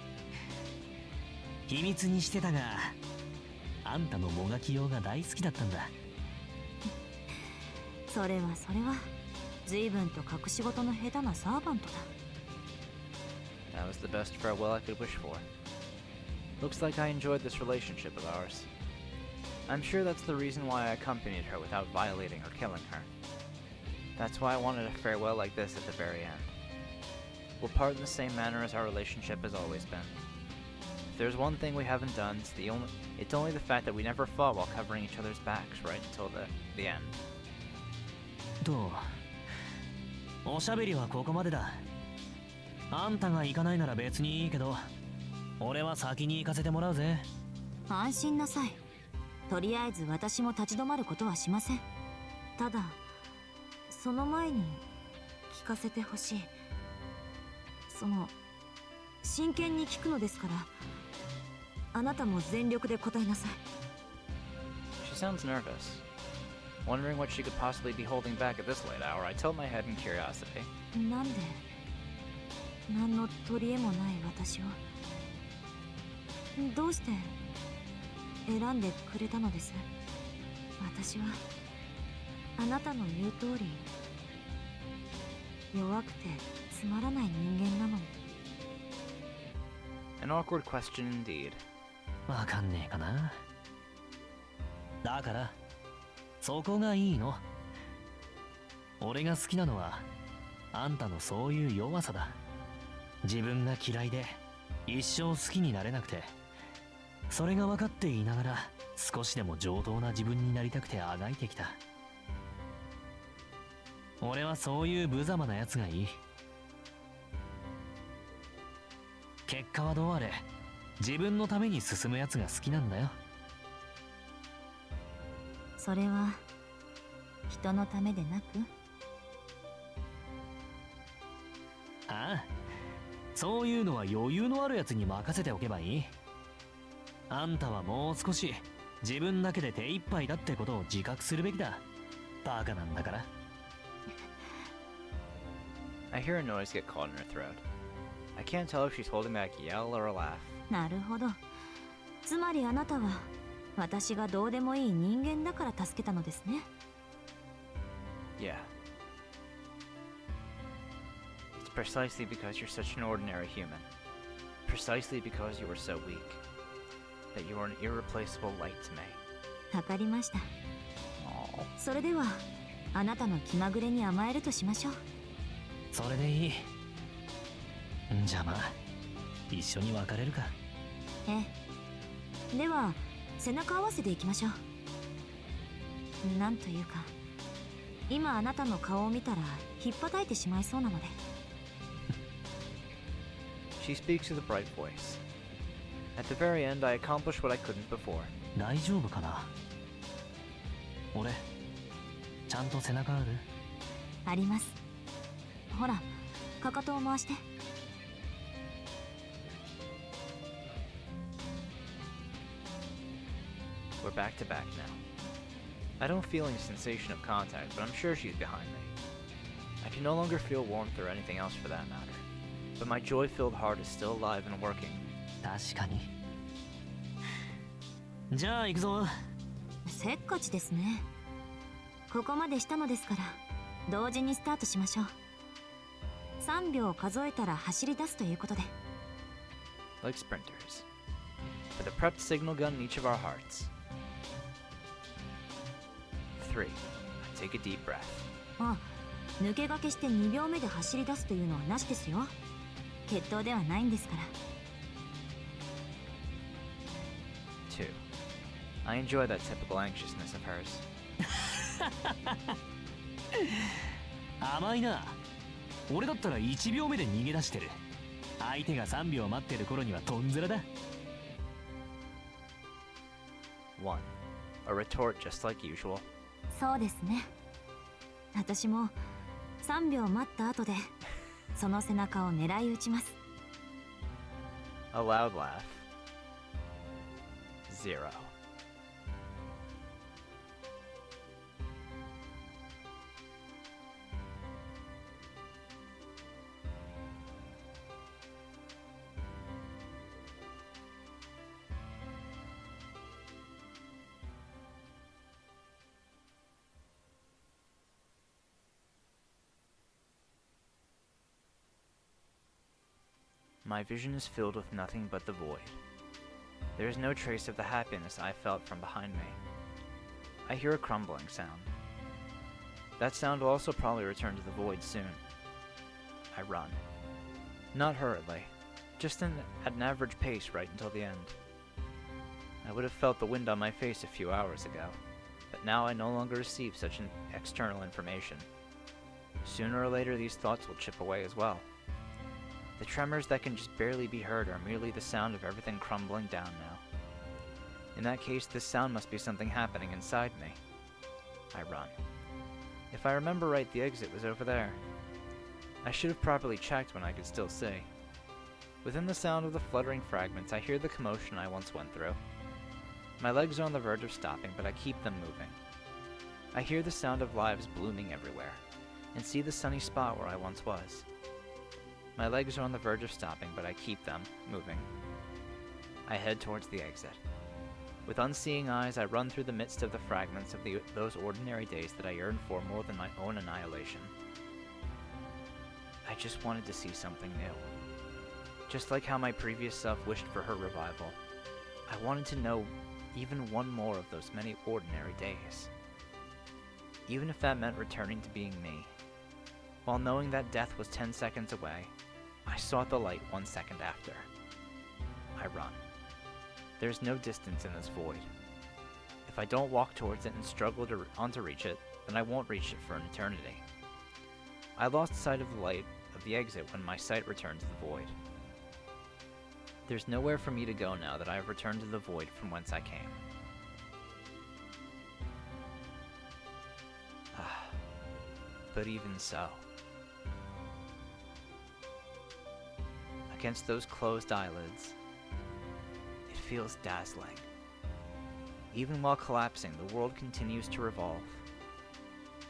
秘密にしてたが、あんたのもがきようが大好きだったんだ。それは随分と隠し事の下手なサーバントだ。 That was the best farewell I could wish for. Looks like I enjoyed this relationship of ours. I'm sure that's the reason why I accompanied her without violating or killing her. That's why I wanted a farewell like this at the very end. We'll part in the same manner as our relationship has always been. If there's one thing we haven't done, it's only the fact that we never fought while covering each other's backs right until the end. と、おしゃべりはここまでだ。あんたが行かないなら別にいいけど、俺は先に行かせてもらうぜ。安心なさい。とりあえず私も立ち止まることはしません。ただ、その前に聞かせてほしい。真剣に聞くのですから、あなたも全力で答えなさい。 She sounds nervous. Wondering what she could possibly be holding back at this late hour, I tilt my head in curiosity. なんで何の取り柄もない私をどうして選んでくれたのです？私はあなたの言う通り弱くてつまらない人間なのに。 An awkward question indeed. わかんねえかな。だからそこがいいの。俺が好きなのはあんたのそういう弱さだ。自分が嫌いで一生好きになれなくて、それが分かっていながら少しでも上等な自分になりたくてあがいてきた。俺はそういう無様なやつがいい。結果はどうあれ自分のために進むやつが好きなんだよ。それは人のためでなく？ああ、そういうのは余裕のあるやつに任せておけばいい。あんたはもう少し自分だけで手一杯だってことを自覚するべきだ。バカなんだから。I hear a noise get caught in her throat. I can't tell if she's holding back a yell or a laugh. なるほど。つまりあなたは私がどうでもいい人間だから助けたのですね。Yeah. It's precisely because you're such an ordinary human. Precisely because you were so weak. That you are an irreplaceable light to me. わかりました。Aww. それではあなたの気まぐれに甘えるとしましょう。それでいい。じゃあまあ一緒に別れるか。ええ。では背中合わせでいきましょう。なんというか今あなたの顔を見たらひっぱたいてしまいそうなので。She speaks with a bright voice. At the very end, I accomplished what I couldn't before. 大丈夫かな。俺ちゃんと背中ある？あります。ほらかかとを回して。We're back to back now. I don't feel any sensation of contact, but I'm sure she's behind me. I can no longer feel warmth or anything else for that matter. But my joy-filled heart is still alive and working. 確かに。じゃあ行くぞ。せっかちですね。ここまでしたのですから同時にスタートしましょう。3秒数えたら走り出すということで。 Like sprinters. With a prepped signal gun in each of our hearts. 3. I take a deep breath. あ、抜け駆けして2秒目で走り出すというのはなしですよ。決闘ではないんですから。 2. I enjoy that typical anxiousness of hers. 甘いな。俺だったら1秒目で逃げ出してる。相手が3秒待ってる頃にはトンズラだ。 1. A retort just like usual. そうですね。私も3秒待った後でその背中を狙い撃ちます。 A loud laugh. 0. My vision is filled with nothing but the void. There is no trace of the happiness I felt from behind me. I hear a crumbling sound. That sound will also probably return to the void soon. I run. Not hurriedly, just at an average pace right until the end. I would have felt the wind on my face a few hours ago, but now I no longer receive such an external information. Sooner or later these thoughts will chip away as well. The tremors that can just barely be heard are merely the sound of everything crumbling down now. In that case, this sound must be something happening inside me. I run. If I remember right, the exit was over there. I should have properly checked when I could still see. Within the sound of the fluttering fragments, I hear the commotion I once went through. My legs are on the verge of stopping, but I keep them moving. I hear the sound of lives blooming everywhere, and see the sunny spot where I once was. My legs are on the verge of stopping, but I keep them moving. I head towards the exit. With unseeing eyes, I run through the midst of the fragments of those ordinary days that I yearn for more than my own annihilation. I just wanted to see something new. Just like how my previous self wished for her revival, I wanted to know even one more of those many ordinary days. Even if that meant returning to being me. While knowing that death was 10 seconds away, I sought the light 1 second after. I run. There's no distance in this void. If I don't walk towards it and struggle on to reach it, then I won't reach it for an eternity. I lost sight of the light of the exit when my sight returned to the void. There's nowhere for me to go now that I have returned to the void from whence I came. But even so, against those closed eyelids, it feels dazzling. Even while collapsing, the world continues to revolve.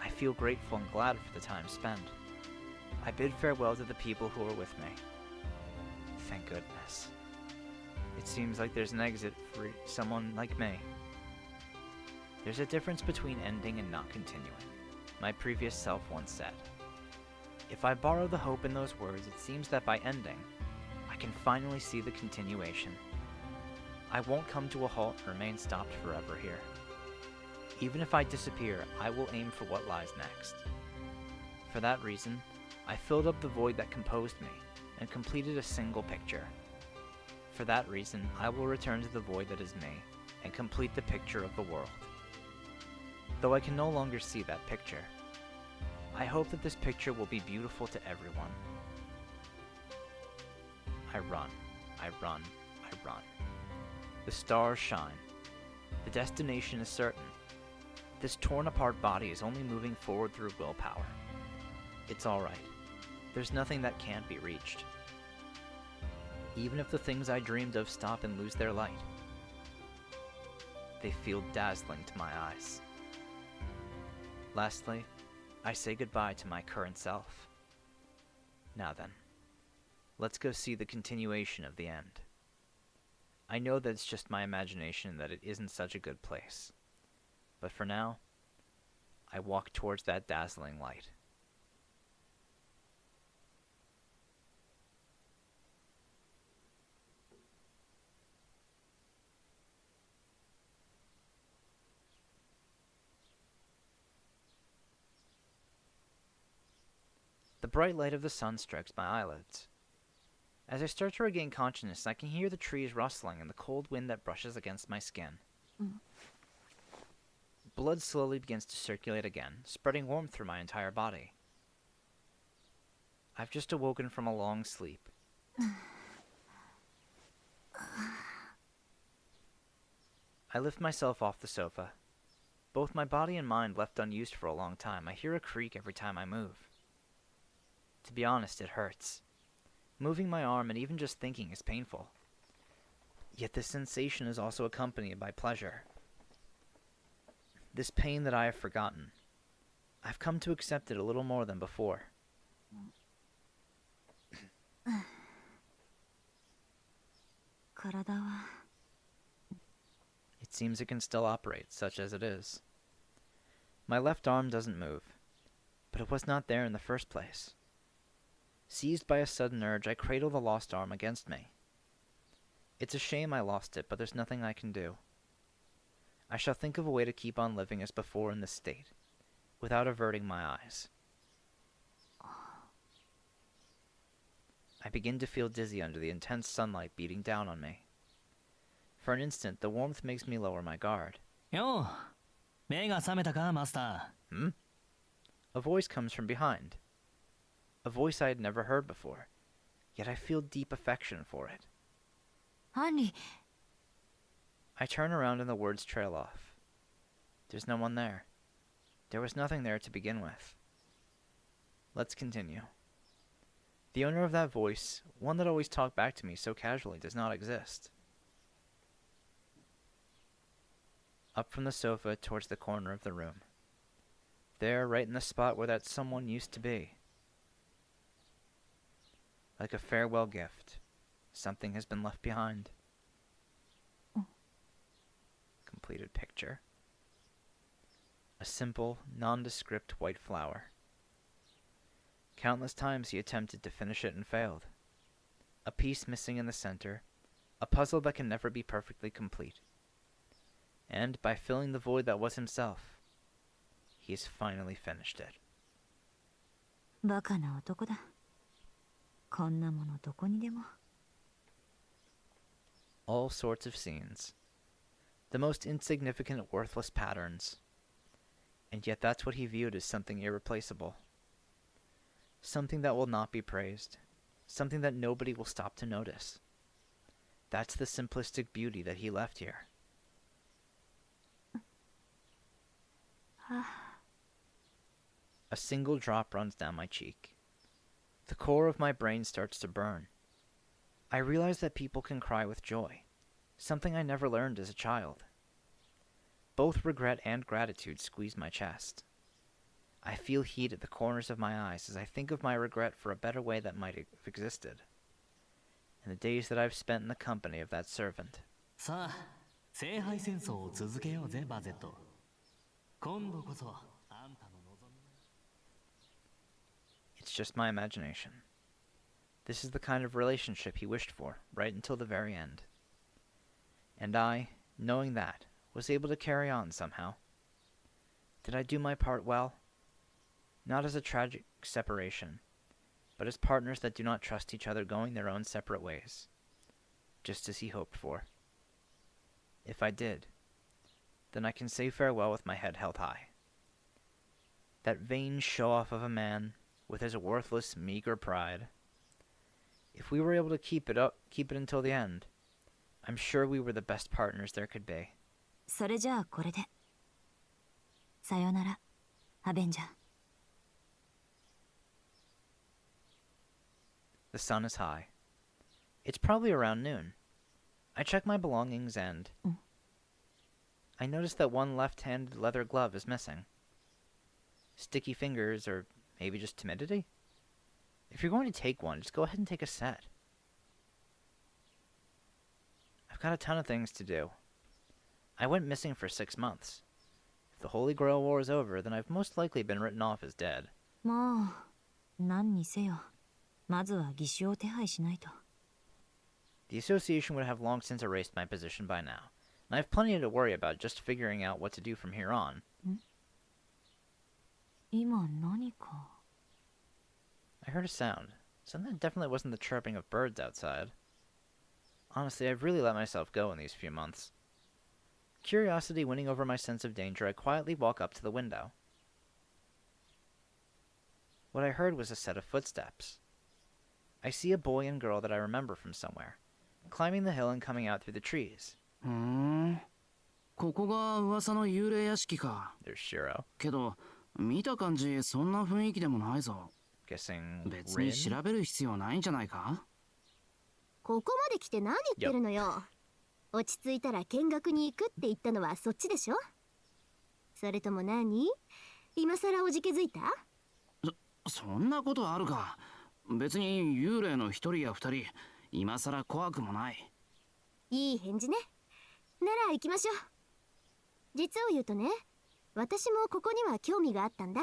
I feel grateful and glad for the time spent. I bid farewell to the people who are with me. Thank goodness. It seems like there's an exit for someone like me. There's a difference between ending and not continuing. My previous self once said. If I borrow the hope in those words, it seems that by ending, I can finally see the continuation. I won't come to a halt and remain stopped forever here. Even if I disappear, I will aim for what lies next. For that reason, I filled up the void that composed me and completed a single picture. For that reason, I will return to the void that is me and complete the picture of the world. Though I can no longer see that picture, I hope that this picture will be beautiful to everyone. I run, I run, I run. The stars shine. The destination is certain. This torn apart body is only moving forward through willpower. It's alright. There's nothing that can't be reached. Even if the things I dreamed of stop and lose their light, they feel dazzling to my eyes. Lastly, I say goodbye to my current self. Now then, let's go see the continuation of the end. I know that it's just my imagination that it isn't such a good place. But for now, I walk towards that dazzling light. The bright light of the sun strikes my eyelids. As I start to regain consciousness, I can hear the trees rustling and the cold wind that brushes against my skin. Blood slowly begins to circulate again, spreading warmth through my entire body. I've just awoken from a long sleep. I lift myself off the sofa. Both my body and mind left unused for a long time. I hear a creak every time I move. To be honest, it hurts. Moving my arm and even just thinking is painful. Yet this sensation is also accompanied by pleasure. This pain that I have forgotten. I've come to accept it a little more than before. It seems it can still operate, such as it is. My left arm doesn't move, but it was not there in the first place. Seized by a sudden urge, I cradle the lost arm against me. It's a shame I lost it, but there's nothing I can do. I shall think of a way to keep on living as before in this state, without averting my eyes. I begin to feel dizzy under the intense sunlight beating down on me. For an instant, the warmth makes me lower my guard. Yo, 目が覚めたか、マスター。A voice comes from behind. A voice I had never heard before, yet I feel deep affection for it. アンリ、 I turn around and the words trail off. There's no one there. There was nothing there to begin with. Let's continue. The owner of that voice, one that always talked back to me so casually, does not exist. Up from the sofa towards the corner of the room. There, right in the spot where that someone used to be. Like a farewell gift. Something has been left behind. Completed picture. A simple, nondescript white flower. Countless times he attempted to finish it and failed. A piece missing in the center, a puzzle that can never be perfectly complete. And by filling the void that was himself, he has finally finished it. バカな男だ。こんなものどこにでも。All sorts of scenes. The most insignificant, worthless patterns. And yet that's what he viewed as something irreplaceable. Something that will not be praised. Something that nobody will stop to notice. That's the simplistic beauty that he left here. A single drop runs down my cheek. The core of my brain starts to burn. I realize that people can cry with joy, something I never learned as a child. Both regret and gratitude squeeze my chest. I feel heat at the corners of my eyes as I think of my regret for a better way that might have existed, in the days that I've spent in the company of that servant. さあ、聖杯戦争を続けようぜ、バゼット。今度こそあんたの望み。It's just my imagination. This is the kind of relationship he wished for, right until the very end. And I, knowing that, was able to carry on somehow. Did I do my part well? Not as a tragic separation, but as partners that do not trust each other going their own separate ways, just as he hoped for. If I did, then I can say farewell with my head held high. That vain show-off of a man, with his worthless, meager pride. If we were able to keep it until the end, I'm sure we were the best partners there could be. それじゃあこれで。さよなら、アベンジャー。The sun is high. It's probably around noon. I check my belongings and I notice that one left-handed leather glove is missing. Sticky fingers, or maybe just timidity? If you're going to take one, just go ahead and take a set. I've got a ton of things to do. I went missing for 6 months. If the Holy Grail War is over, then I've most likely been written off as dead. もう、何にせよ。まずは義手を手配しないと。The association would have long since erased my position by now, and I have plenty to worry about just figuring out what to do from here on. 今何か。I heard a sound. Something that definitely wasn't the chirping of birds outside. Honestly, I've really let myself go in these few months. Curiosity winning over my sense of danger, I quietly walk up to the window. What I heard was a set of footsteps. I see a boy and girl that I remember from somewhere, climbing the hill and coming out through the trees. ここが噂の幽霊屋敷か。 There's Shiro. けど、見た感じそんな雰囲気でもないぞ。 Guessing 別に Rin? 調べる必要ないんじゃないか？ここまで来て何言ってるのよ。落ち着いたら見学に行くって言ったのはそっちでしょ？それとも何？今さらおじけづいた？そんなことあるか。別に幽霊の一人や二人、今さら怖くもない。いい返事ね。なら行きましょう。実を言うとね、私もここには興味があったんだ。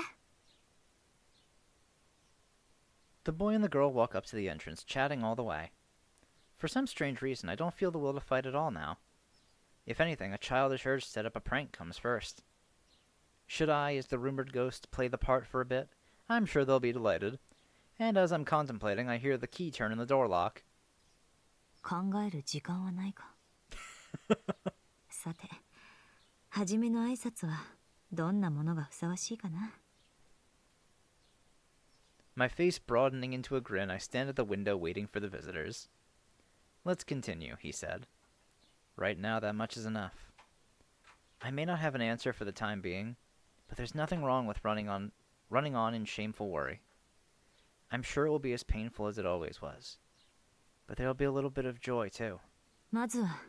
The boy and the girl walk up to the entrance, chatting all the way. For some strange reason, I don't feel the will to fight at all now. If anything, a childish urge to set up a prank comes first. Should I, as the rumored ghost, play the part for a bit? I'm sure they'll be delighted. And as I'm contemplating, I hear the key turn in the door lock. 考える時間はないか。さて、初めの挨拶はどんなものがふさわしいかな。My face broadening into a grin, I stand at the window waiting for the visitors. Let's continue, he said. Right now, that much is enough. I may not have an answer for the time being, but there's nothing wrong with running on in shameful worry. I'm sure it will be as painful as it always was. But there'll be a little bit of joy, too. まずは、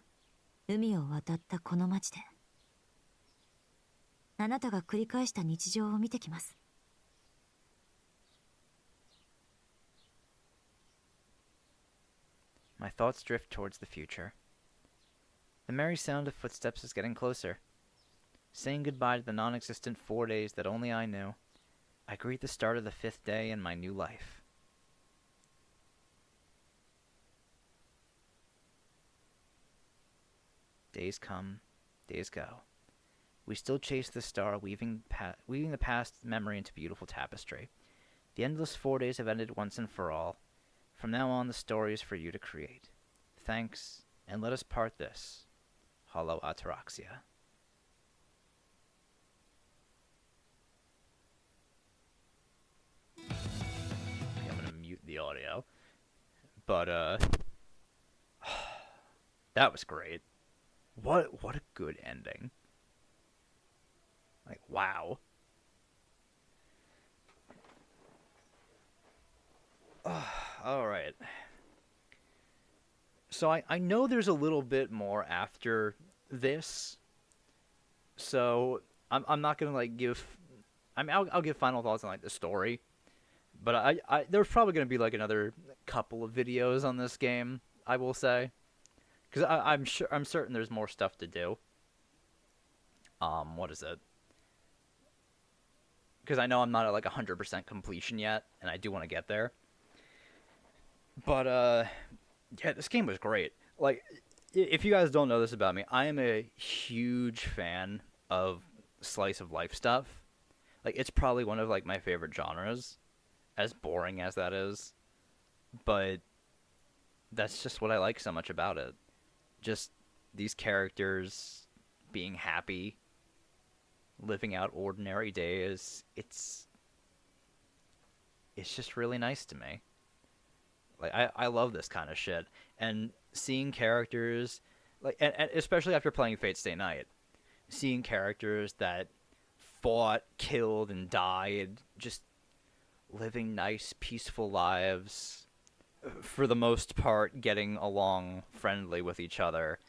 海を渡ったこの町で。あなたが繰り返した日常を見てきます。My thoughts drift towards the future. The merry sound of footsteps is getting closer. Saying goodbye to the non-existent 4 days that only I knew, I greet the start of the 5th day in my new life. Days come, days go. We still chase the star, weaving the past memory into beautiful tapestry. The endless 4 days have ended once and for all. From now on, the story is for you to create. Thanks, and let us part this. Hollow Ataraxia. I'm gonna mute the audio. But, that was great. What a good ending. Like, wow. Alright. So I know there's a little bit more after this. So I'm not gonna like give I'll give final thoughts on like the story. But there's probably gonna be like another couple of videos on this game, I will say. Because I'm certain there's more stuff to do. What is it? Because I know I'm not at like 100% completion yet, and I do want to get there. But yeah, this game was great. Like, if you guys don't know this about me, I am a huge fan of slice of life stuff. Like, it's probably one of like my favorite genres, as boring as that is. But that's just what I like so much about it. Just these characters being happy, living out ordinary days. It's just really nice to me. Like, I love this kind of shit. And seeing characters, like, and especially after playing Fate Stay Night, seeing characters that fought, killed, and died, just living nice, peaceful lives, for the most part, getting along friendly with each other.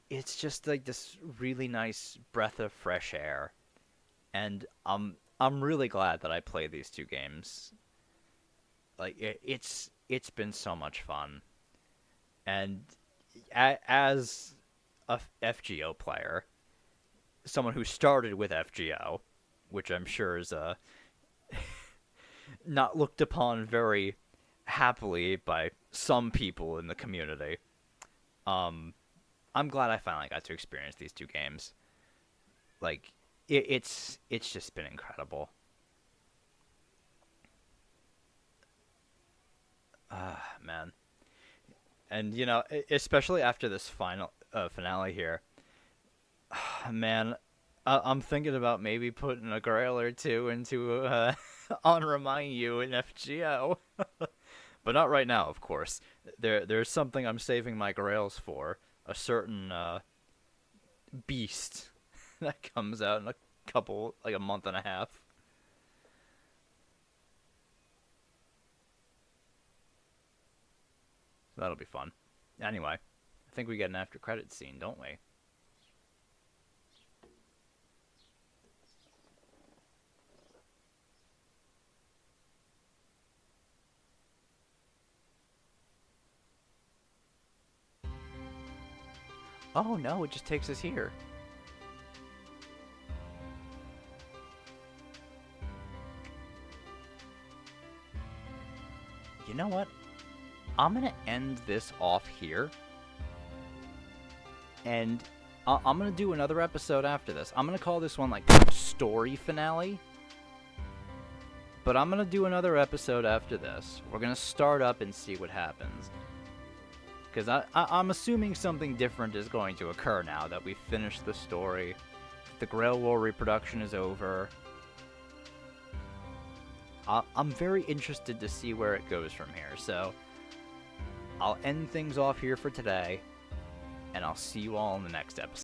It's just like this really nice breath of fresh air. And I'm really glad that I played these two games. Like, it's been so much fun. And as a FGO player, someone who started with FGO, which I'm sure is not looked upon very happily by some people in the community, I'm glad I finally got to experience these two games. Like, it's just been incredible. Man. And, you know, especially after this finale here, man, I'm thinking about maybe putting a Grail or two into Honor Among You in FGO. But not right now, of course. There's something I'm saving my Grails for. A certain beast that comes out in a month and a half. So that'll be fun. Anyway, I think we get an after credits scene, don't we? Oh no, it just takes us here. You know what? I'm gonna end this off here. And I'm gonna do another episode after this. I'm gonna call this one like story finale. But I'm gonna do another episode after this. We're gonna start up and see what happens. Because I'm assuming something different is going to occur now that we've finished the story. The Grail War reproduction is over. I'm very interested to see where it goes from here. So I'll end things off here for today. And I'll see you all in the next episode.